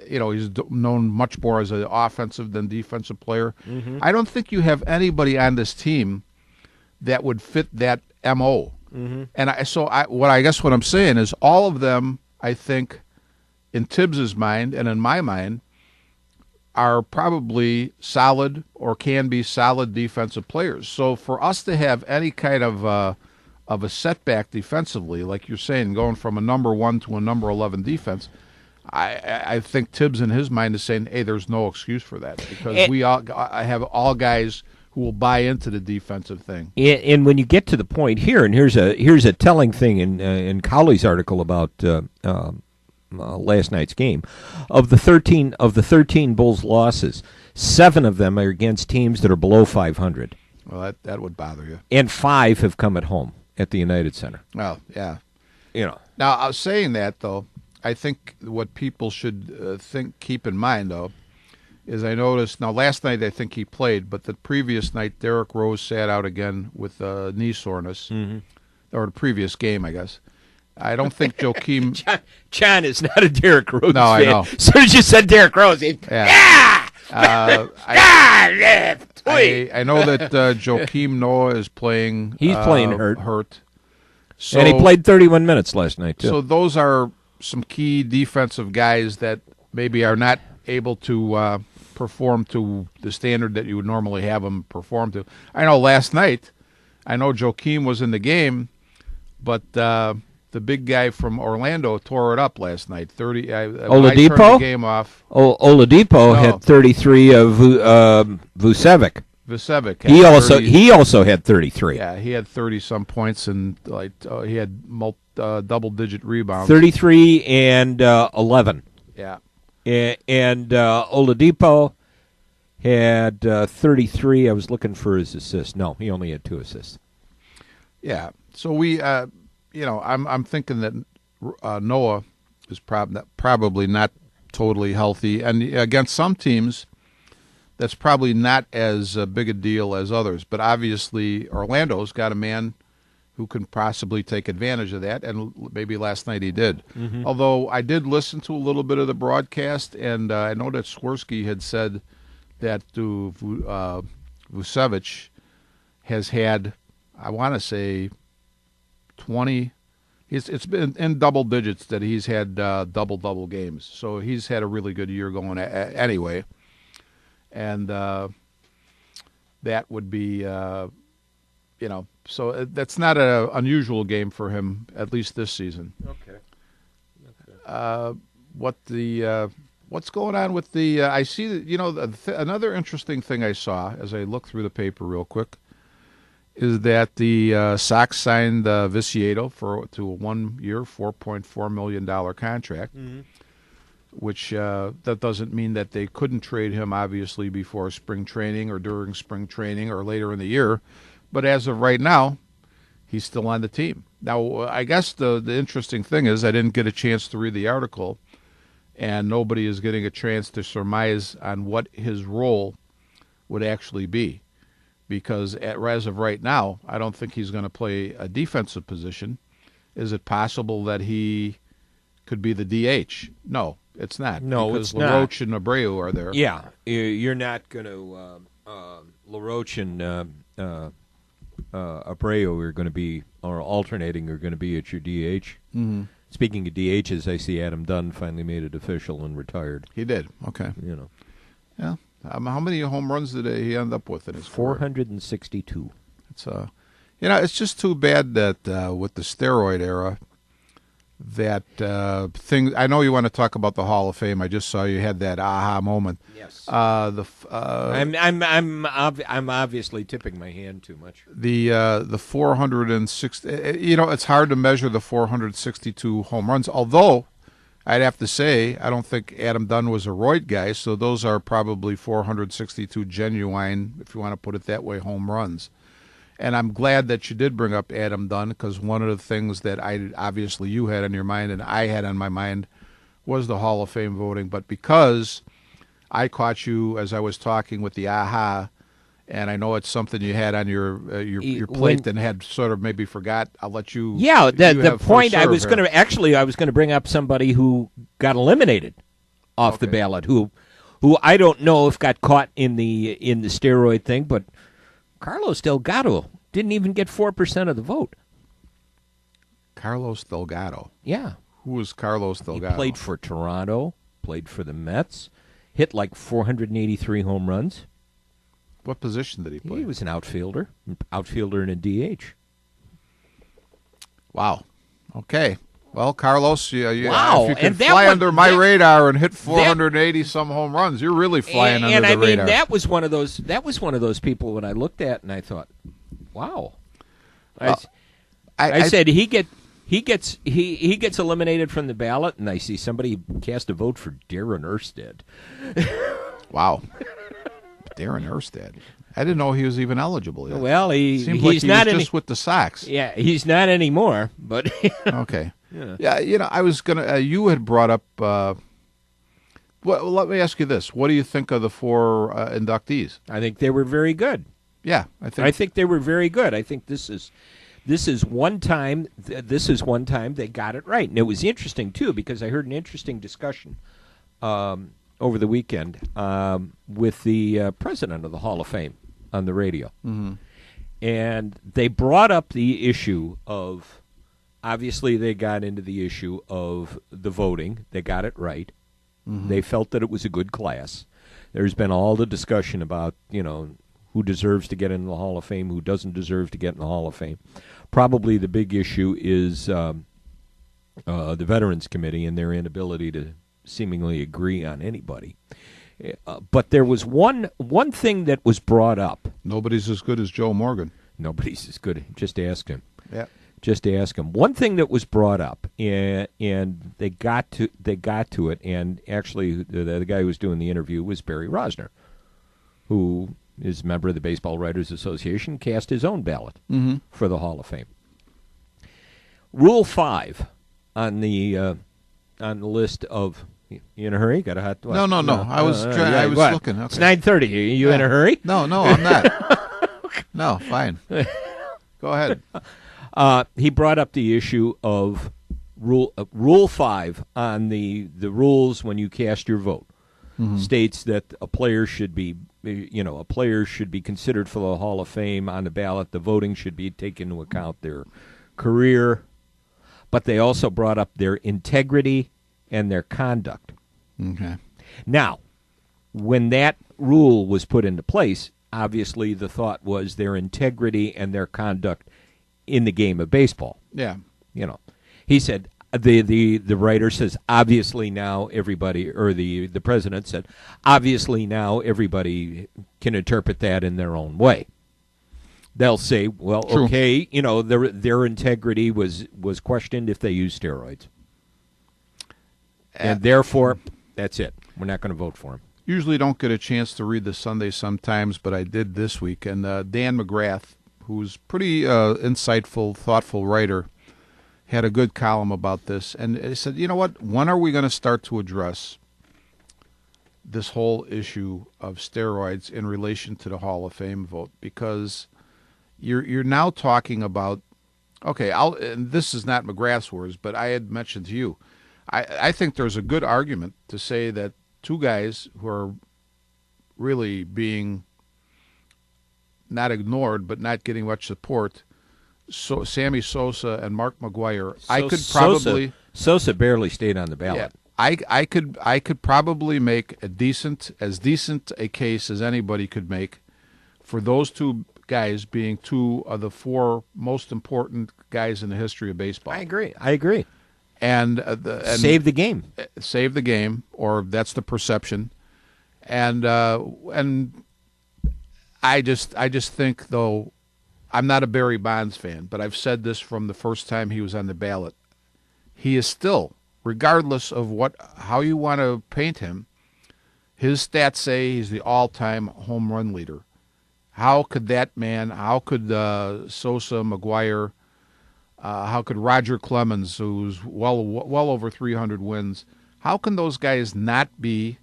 he's known much more as an offensive than defensive player. Mm-hmm. I don't think you have anybody on this team that would fit that MO. Mm-hmm. And I guess what I'm saying is all of them, I think, in Tibbs's mind and in my mind, are probably solid or can be solid defensive players. So for us to have any kind of a setback defensively, like you're saying, going from a number 1 to a number 11 defense, I think Tibbs in his mind is saying, hey, there's no excuse for that because I have all guys who will buy into the defensive thing. And when you get to the point here, and here's a telling thing in Cowley's article about last night's game, of the 13 Bulls losses, 7 of them are against teams that are below 500. Well, that would bother you. And 5 have come at home at the United Center. Well, yeah. Now, I was saying that though. I think what people should keep in mind though. Is I noticed, now last night I think he played, but the previous night Derrick Rose sat out again with knee soreness, or the previous game, I guess. I don't think Joakim... John is not a Derrick Rose fan. I know. As soon as you said Derrick Rose, I know that Joakim Noah is playing... He's playing hurt. So, and he played 31 minutes last night, too. So those are some key defensive guys that maybe are not able to... perform to the standard that you would normally have them perform to. I know last night, Joakim was in the game, but the big guy from Orlando tore it up last night. Oladipo? I turned the game off. Oladipo had 33 of Vucevic. Vucevic. He also had 33. Yeah, he had 30-some points, and he had double-digit rebounds. 33 and 11. Yeah. And Oladipo had 33. I was looking for his assist. No, he only had 2 assists. Yeah. So we, I'm thinking that Noah is probably not totally healthy, and against some teams, that's probably not as big a deal as others. But obviously, Orlando's got a man who can possibly take advantage of that, and maybe last night he did. Mm-hmm. Although I did listen to a little bit of the broadcast, and I know that Swirsky had said that Vucevic has had, I want to say, 20. It's been in double digits that he's had double games. So he's had a really good year going anyway, and that would be. So that's not an unusual game for him, at least this season. Okay. What's going on with the? I see that another interesting thing I saw as I looked through the paper real quick is that the Sox signed Viciedo to a 1-year, $4.4 million contract. Mm-hmm. Which that doesn't mean that they couldn't trade him obviously before spring training or during spring training or later in the year. But as of right now, he's still on the team. Now, I guess the interesting thing is I didn't get a chance to read the article, and nobody is getting a chance to surmise on what his role would actually be. Because as of right now, I don't think he's going to play a defensive position. Is it possible that he could be the DH? No, it's not. No, because it's not. LaRoche and Abreu are there. Yeah, you're not going to LaRoche and Abreu are going to be, or alternating, are going to be at your DH. Mm-hmm. Speaking of DHs, I see Adam Dunn finally made it official and retired. He did. Okay. Yeah. How many home runs did he end up with in his 462. Career? It's it's just too bad that with the steroid era, that thing. I know you want to talk about the Hall of Fame. I just saw you had that aha moment. Yes. I'm obviously tipping my hand too much. The 460. It's hard to measure the 462 home runs. Although I'd have to say I don't think Adam Dunn was a roid guy, so those are probably 462 genuine, if you want to put it that way, home runs. And I'm glad that you did bring up Adam Dunn, because one of the things that obviously you had on your mind and I had on my mind was the Hall of Fame voting. But because I caught you as I was talking with the AHA, and I know it's something you had on your plate and had sort of maybe forgot. I'll let you. Yeah, the point I was going to bring up somebody who got eliminated off the ballot, who I don't know if got caught in the steroid thing, but Carlos Delgado didn't even get 4% of the vote. Carlos Delgado. Yeah. Who was Carlos Delgado? He played for Toronto, played for the Mets, hit like 483 home runs. What position did he play? He was an outfielder and a DH. Wow. Okay. Well, Carlos, wow. If you can fly under my radar and hit 480 some home runs, you're really flying under the radar. And I mean, that was one of those people when I looked at and I thought, wow. I said he gets eliminated from the ballot, and I see somebody cast a vote for Darren Erstad. Wow. Darren Erstad. I didn't know he was even eligible yet. Well, he's was just with the Sox. Yeah, he's not anymore. But okay. Yeah. I was gonna. You had brought up. Well, let me ask you this: what do you think of the 4 inductees? I think they were very good. Yeah, I think they were very good. I think this is one time. This is one time they got it right, and it was interesting too because I heard an interesting discussion over the weekend with the president of the Hall of Fame on the radio. Mm-hmm. And they brought up the issue of, obviously they got into the issue of the voting. They got it right. Mm-hmm. They felt that it was a good class. There's been all the discussion about, who deserves to get in the Hall of Fame, who doesn't deserve to get in the Hall of Fame. Probably the big issue is the Veterans Committee and their inability to seemingly agree on anybody. But there was one thing that was brought up. Nobody's as good as Joe Morgan. Nobody's as good. Just ask him. Yeah. Just ask him. One thing that was brought up, and they got to it, and actually the guy who was doing the interview was Barry Rosner, who is a member of the Baseball Writers Association, cast his own ballot for the Hall of Fame. Rule 5 on the list of. You in a hurry? Got a hot? What? No. I was looking. Okay. It's 9:30. Are you in a hurry? No, I'm not. No, fine. Go ahead. He brought up the issue of Rule 5 on the rules when you cast your vote. States that a player should be considered for the Hall of Fame on the ballot. The voting should be taken into account their career, but they also brought up their integrity and their conduct. Okay. Now, when that rule was put into place, obviously the thought was their integrity and their conduct in the game of baseball. Yeah. He said, the writer says, obviously now everybody, or the president said, obviously now everybody can interpret that in their own way. They'll say, well, True. Okay, their integrity was questioned if they used steroids. And therefore, that's it. We're not going to vote for him. Usually don't get a chance to read the Sunday sometimes, but I did this week. And Dan McGrath, who's pretty insightful, thoughtful writer, had a good column about this. And he said, you know what? When are we going to start to address this whole issue of steroids in relation to the Hall of Fame vote? Because you're now talking about, okay, and this is not McGrath's words, but I had mentioned to you, I think there's a good argument to say that 2 guys who are really being not ignored but not getting much support, so Sammy Sosa and Mark McGwire, I could probably Sosa barely stayed on the ballot. Yeah, I could probably make as decent a case as anybody could make for those 2 guys being 2 of the 4 most important guys in the history of baseball. I agree. And save the game. Save the game, or that's the perception. And I just think, though, I'm not a Barry Bonds fan, but I've said this from the first time he was on the ballot. He is still regardless of how you want to paint him, his stats say he's the all-time home run leader. How could that man, how could Sosa, McGuire, how could Roger Clemens, who's well over 300 wins, how can those guys not be?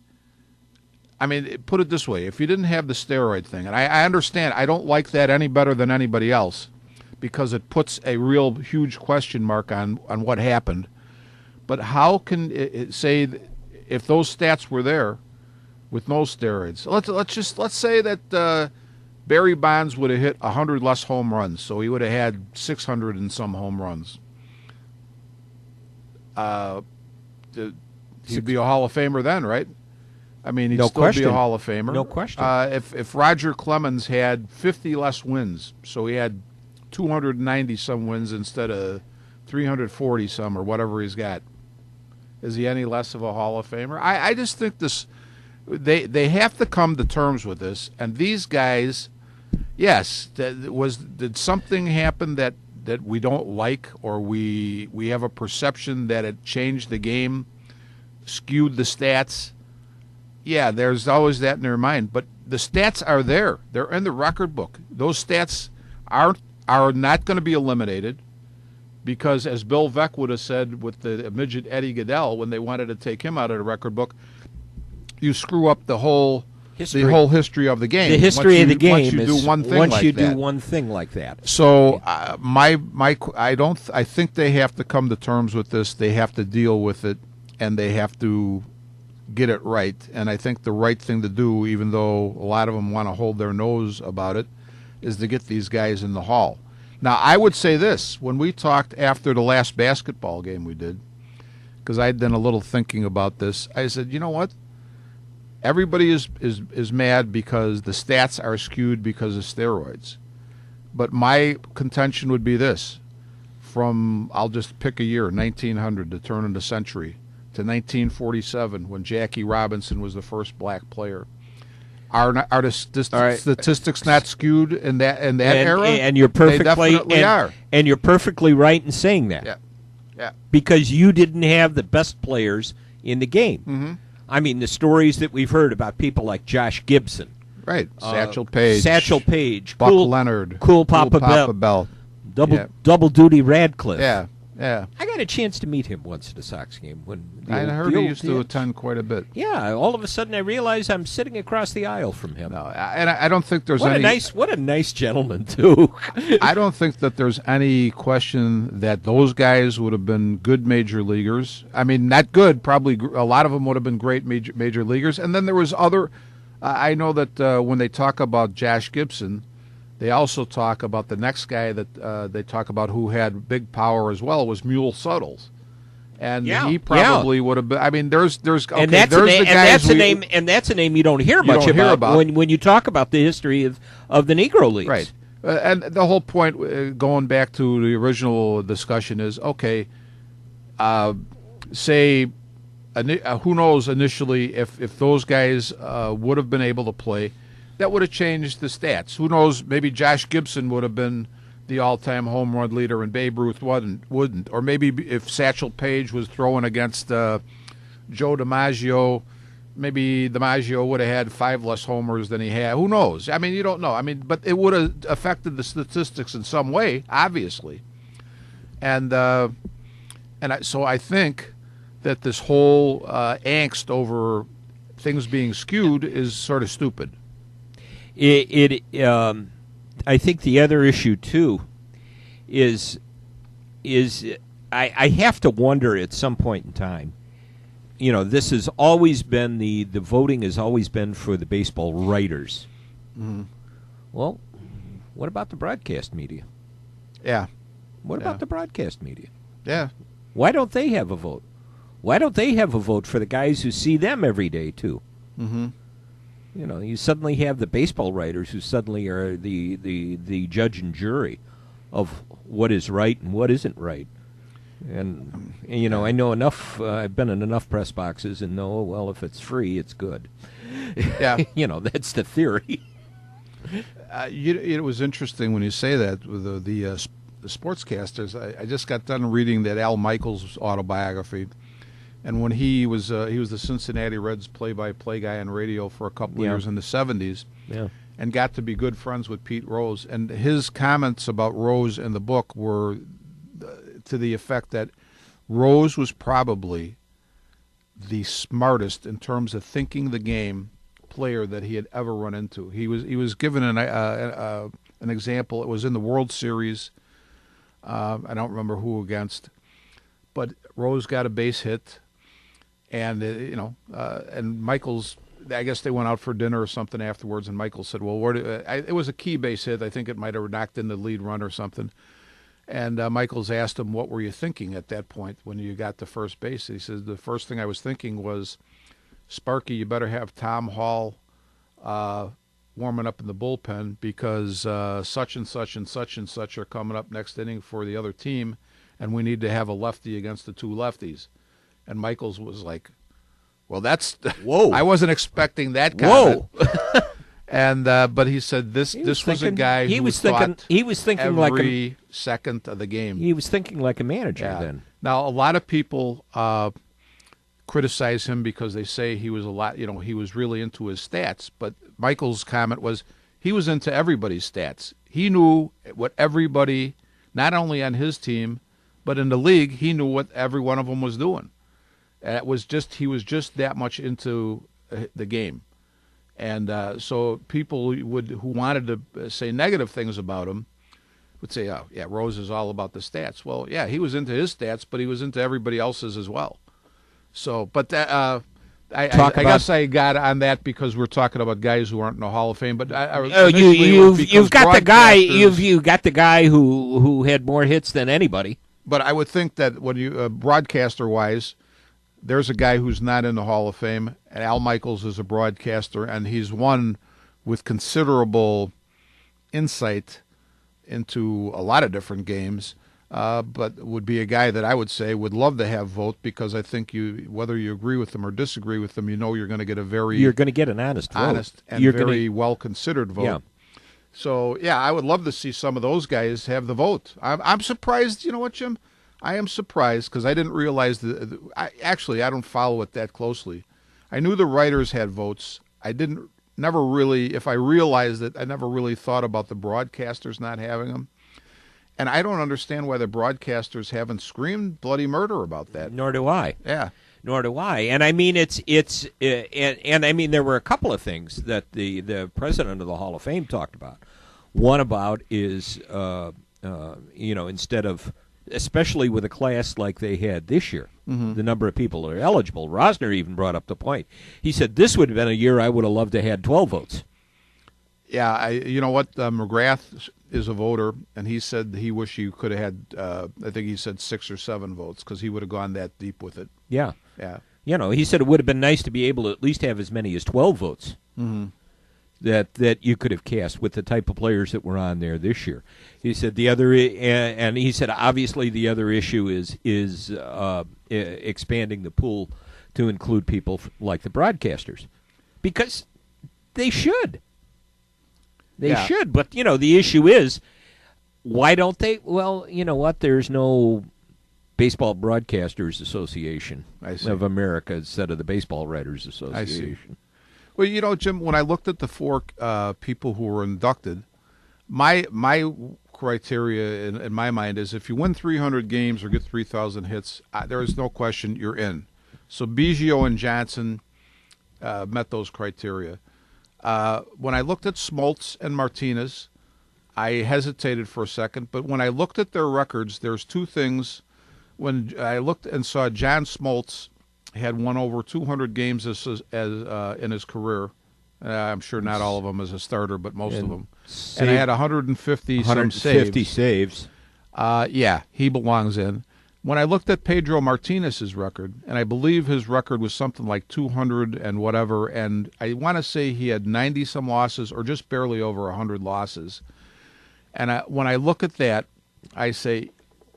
I mean, put it this way, if you didn't have the steroid thing, and I understand, I don't like that any better than anybody else because it puts a real huge question mark on what happened. But how can it say if those stats were there with no steroids? Let's say that Barry Bonds would have hit 100 less home runs, so he would have had 600 and some home runs. He'd be a Hall of Famer then, right? I mean, he'd still be a Hall of Famer. No question. If Roger Clemens had 50 less wins, so he had 290 some wins instead of 340 some or whatever he's got, is he any less of a Hall of Famer? I just think they have to come to terms with this. And these guys, yes, did something happen that we don't like, or we have a perception that it changed the game, skewed the stats? Yeah, there's always that in their mind. But the stats are there. They're in the record book. Those stats are not going to be eliminated because, as Bill Veeck would have said with the midget Eddie Goodell when they wanted to take him out of the record book, you screw up the whole history of the game. The history of the game once you do one thing do one thing like that. So I think they have to come to terms with this. They have to deal with it, and they have to get it right. And I think the right thing to do, even though a lot of them want to hold their nose about it, is to get these guys in the Hall. Now, I would say this. When we talked after the last basketball game we did, because I had done a little thinking about this, I said, you know what? Everybody is mad because the stats are skewed because of steroids. But my contention would be this. I'll just pick a year, 1900, the turn of the century, to 1947, when Jackie Robinson was the first black player. Are the statistics not skewed in that era? And you're perfectly, they definitely are. And you're perfectly right in saying that. Yeah. Because you didn't have the best players in the game. Mm-hmm. I mean, the stories that we've heard about people like Josh Gibson. Right. Satchel Paige. Buck Leonard. Cool Papa Bell. Double duty Radcliffe. Yeah. I got a chance to meet him once at a Sox game. I heard he used to attend quite a bit. Yeah, all of a sudden I realized I'm sitting across the aisle from him. No, and I don't think there's what a nice gentleman too. I don't think that there's any question that those guys would have been good major leaguers. I mean, not good. Probably a lot of them would have been great major leaguers. And then there was other. I know that when they talk about Josh Gibson, they also talk about the next guy that they talk about who had big power as well was Mule Suttles, and he probably would have been. I mean, there's okay, and that's a name you don't hear much about when you talk about the history of the Negro Leagues, right? And the whole point, going back to the original discussion, is okay. Say, who knows initially if those guys would have been able to play. That would have changed the stats. Who knows? Maybe Josh Gibson would have been the all-time home run leader, and Babe Ruth wouldn't. Or maybe if Satchel Paige was throwing against Joe DiMaggio, maybe DiMaggio would have had 5 less homers than he had. Who knows? I mean, you don't know. I mean, but it would have affected the statistics in some way, obviously. And so I think that this whole angst over things being skewed is sort of stupid. I think the other issue too is I have to wonder at some point in time. You know, this has always been the voting has always been for the baseball writers. Mm-hmm. Well, what about the broadcast media? Yeah. What about the broadcast media? Yeah. Why don't they have a vote? Why don't they have a vote for the guys who see them every day too? Mm-hmm. You know, you suddenly have the baseball writers who suddenly are the judge and jury of what is right and what isn't right. And you know, I know enough. I've been in enough press boxes and know, well, if it's free, it's good. Yeah, you know, that's the theory. It was interesting when you say that with the sportscasters. I just got done reading that Al Michaels autobiography, And when he was the Cincinnati Reds play-by-play guy on radio for a couple of Yeah. years in the 70s, Yeah. and got to be good friends with Pete Rose. And his comments about Rose in the book were to the effect that Rose was probably the smartest in terms of thinking the game player that he had ever run into. He was given an example. It was in the World Series. I don't remember who against, but Rose got a base hit, and and Michaels. I guess they went out for dinner or something afterwards, and Michaels said, "Well, it was a key base hit. I think it might have knocked in the lead run or something." And Michaels asked him, "What were you thinking at that point when you got to first base?" He says, "The first thing I was thinking was, Sparky, you better have Tom Hall warming up in the bullpen because such and such and such and such are coming up next inning for the other team, and we need to have a lefty against the two lefties." And Michaels was like, "Well, that's Whoa. I wasn't expecting that comment." Whoa. And but he said this was a guy who was thinking every second of the game. He was thinking like a manager Yeah. then. Now a lot of people criticize him because they say he was he was really into his stats. But Michael's comment was he was into everybody's stats. He knew what everybody, not only on his team, but in the league, he knew what every one of them was doing. And he was just that much into the game. And so people who wanted to say negative things about him would say, "Oh, yeah, Rose is all about the stats." Well, yeah, he was into his stats, but he was into everybody else's as well. So, but I guess I got on that because we're talking about guys who aren't in the Hall of Fame. But you've got the guy you got the guy who had more hits than anybody. But I would think that when you broadcaster wise, there's a guy who's not in the Hall of Fame, and Al Michaels is a broadcaster, and he's one with considerable insight into a lot of different games, but would be a guy that I would say would love to have vote because I think whether you agree with them or disagree with them, you're going to get you're going to get an honest vote. And very well-considered vote. Yeah. So, yeah, I would love to see some of those guys have the vote. I'm surprised. You know what, Jim? I am surprised because I didn't realize I don't follow it that closely. I knew the writers had votes. Never really, if I realized it, I never really thought about the broadcasters not having them. And I don't understand why the broadcasters haven't screamed bloody murder about that. Nor do I. Yeah. Nor do I. And I mean, and I mean, there were a couple of things that the president of the Hall of Fame talked about. One about is, instead of, especially with a class like they had this year, the number of people that are eligible. Rosner even brought up the point. He said, this would have been a year I would have loved to have had 12 votes. Yeah, you know what? McGrath is a voter, and he said he wished he could have had, I think he said 6 or 7 votes because he would have gone that deep with it. Yeah. Yeah. He said it would have been nice to be able to at least have as many as 12 votes. Mm-hmm. That you could have cast with the type of players that were on there this year. He said and he said obviously the other issue is expanding the pool to include people like the broadcasters, because they should. They should, but the issue is why don't they? Well, you know what? There's no Baseball Broadcasters Association of America instead of the Baseball Writers Association. Well, Jim, when I looked at the 4 people who were inducted, my criteria in my mind is if you win 300 games or get 3,000 hits, there is no question you're in. So Biggio and Johnson met those criteria. When I looked at Smoltz and Martinez, I hesitated for a second, but when I looked at their records, there's 2 things. When I looked and saw John Smoltz had won over 200 games as in his career. I'm sure not all of them as a starter, but most of them. And I had 150 saves. Yeah, he belongs in. When I looked at Pedro Martinez's record, and I believe his record was something like 200 and whatever, and I want to say he had 90-some losses or just barely over 100 losses. And when I look at that, I say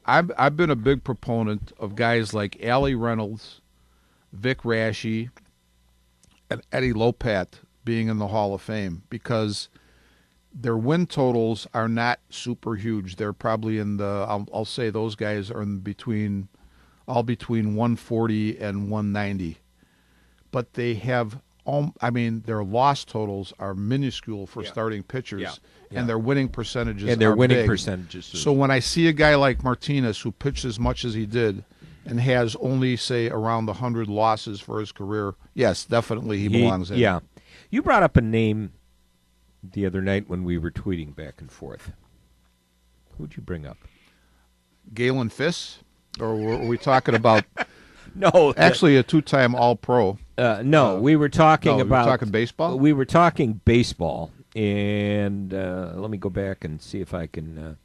I've been a big proponent of guys like Allie Reynolds, Vic Raschi, and Eddie Lopat being in the Hall of Fame because their win totals are not super huge. They're probably in the, I'll say those guys are in between all between 140 and 190. But they have, their loss totals are minuscule for starting pitchers, and their winning percentages are big. So when I see a guy like Martinez who pitched as much as he did and has only, say, around 100 losses for his career, yes, definitely he belongs in. Yeah. You brought up a name the other night when we were tweeting back and forth. Who'd you bring up? Galen Fiss? Or were we talking about... No. Actually, a two-time All-Pro. No, we were talking about... We were talking baseball? We were talking baseball. And let me go back and see if I can...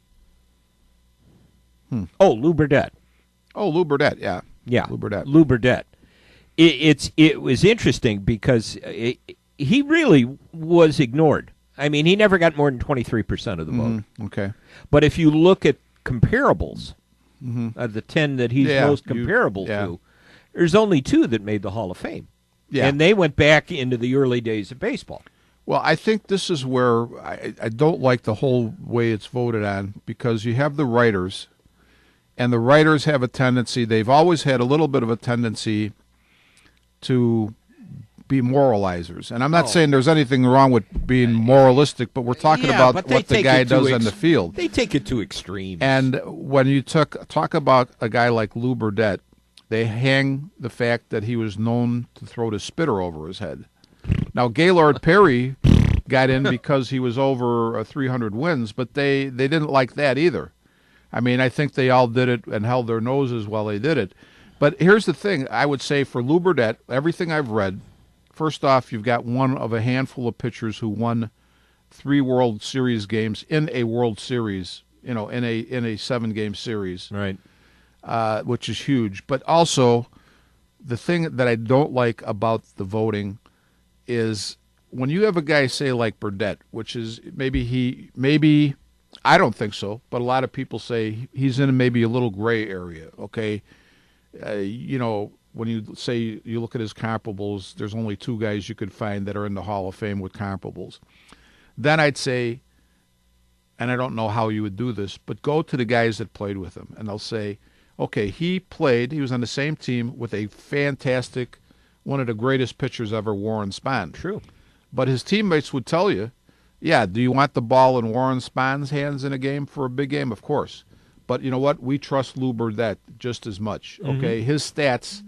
Oh, Lou Burdett. Oh, Lou Burdett, yeah. Yeah, Lou Burdett. Lou Burdett. It was interesting because he really was ignored. I mean, he never got more than 23% of the vote. Okay. But if you look at comparables, the 10 that he's most comparable to, there's only 2 that made the Hall of Fame. Yeah. And they went back into the early days of baseball. Well, I think this is where I don't like the whole way it's voted on, because you have the writers, and the writers have a tendency, they've always had a little bit of a tendency to be moralizers. And I'm not saying there's anything wrong with being moralistic, but we're talking about what the guy does on the field. They take it to extremes. And when you talk about a guy like Lou Burdett, they hang the fact that he was known to throw the spitter over his head. Now, Gaylord Perry got in because he was over 300 wins, but they didn't like that either. I mean, I think they all did it and held their noses while they did it. But here's the thing. I would say for Lou Burdett, everything I've read, first off, you've got one of a handful of pitchers who won 3 World Series games in a World Series, in a 7-game series. Right. Which is huge. But also, the thing that I don't like about the voting is when you have a guy, say, like Burdett, which is maybe I don't think so, but a lot of people say he's in maybe a little gray area, okay? When you say you look at his comparables, there's only 2 guys you could find that are in the Hall of Fame with comparables. Then I'd say, and I don't know how you would do this, but go to the guys that played with him, and they'll say, okay, he was on the same team with a fantastic, one of the greatest pitchers ever, Warren Spahn. True. But his teammates would tell you, yeah, do you want the ball in Warren Spahn's hands in a game for a big game? Of course. But you know what? We trust Lou Burdett just as much, okay? His stats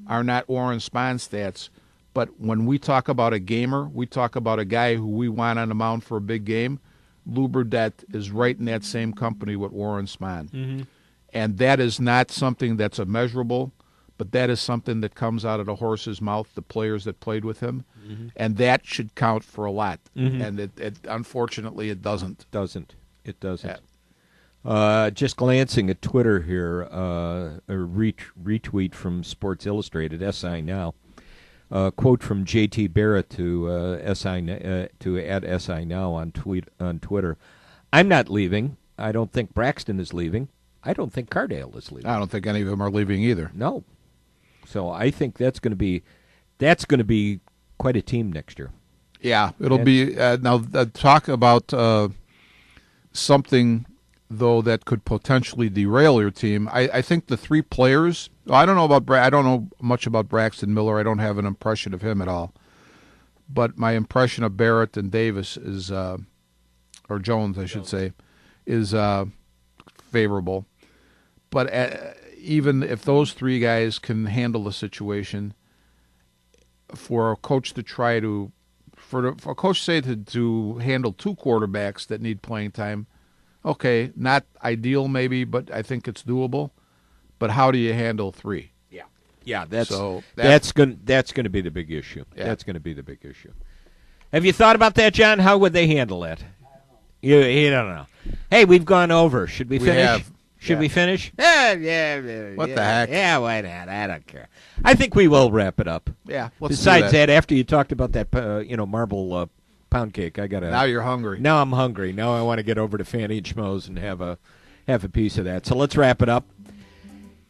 are not Warren Spahn's stats, but when we talk about a gamer, we talk about a guy who we want on the mound for a big game, Lou Burdett is right in that same company with Warren Spahn. And that is not something that's immeasurable, but that is something that comes out of the horse's mouth, the players that played with him, and that should count for a lot. And it unfortunately, it doesn't. It doesn't. Just glancing at Twitter here, a retweet from Sports Illustrated, SI Now. Quote from J.T. Barrett to at SI Now on Twitter. I'm not leaving. I don't think Braxton is leaving. I don't think Cardale is leaving. I don't think any of them are leaving either. No. So I think that's going to be quite a team next year. Yeah, it'll be. Now, talk about something, though, that could potentially derail your team. I think the 3 players. I don't know much about Braxton Miller. I don't have an impression of him at all. But my impression of Barrett and Davis is, or Jones, I should say, is favorable. But even if those 3 guys can handle the situation, for a coach to try to, for a coach say to handle 2 quarterbacks that need playing time, okay, not ideal maybe, but I think it's doable. But how do you handle 3? Yeah, that's going to be the big issue. Yeah. That's going to be the big issue. Have you thought about that, John? How would they handle that? You don't know. Hey, we've gone over. Should we finish? Should we finish? Yeah. What the heck? Yeah, why not? I don't care. I think we will wrap it up. Yeah. Let's Besides do that, after you talked about that, marble pound cake, I gotta. Now you're hungry. Now I'm hungry. Now I want to get over to Fanny and Schmoes and have a piece of that. So let's wrap it up.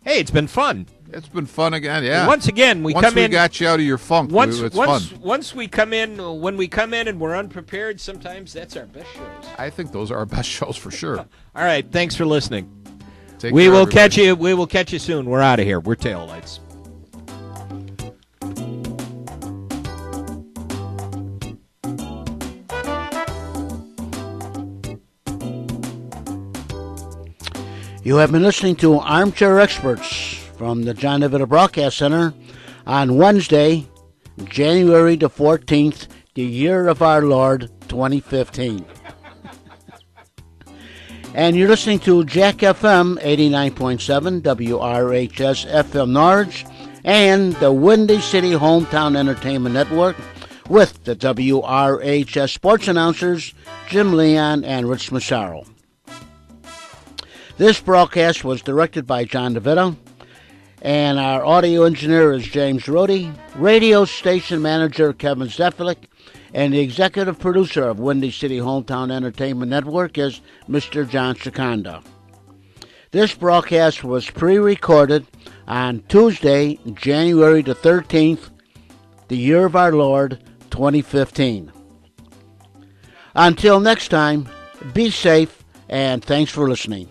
Hey, it's been fun. It's been fun again. Yeah. Once again, we got you out of your funk. It's fun. Once we come in, when we come in and we're unprepared, sometimes that's our best shows. I think those are our best shows for sure. All right. Thanks for listening. Take We care, will everybody. catch you. We will catch you soon. We're out of here. We're Taillights. You have been listening to Armchair Experts from the John DeVita Broadcast Center on Wednesday, January the 14th, the year of our Lord, 2015. And you're listening to Jack FM 89.7, WRHS FM Norwich, and the Windy City Hometown Entertainment Network with the WRHS sports announcers, Jim Leon and Rich Massaro. This broadcast was directed by John DeVita, and our audio engineer is James Rohde, radio station manager Kevin Zefalik, and the executive producer of Windy City Hometown Entertainment Network is Mr. John Seconda. This broadcast was pre-recorded on Tuesday, January the 13th, the year of our Lord, 2015. Until next time, be safe, and thanks for listening.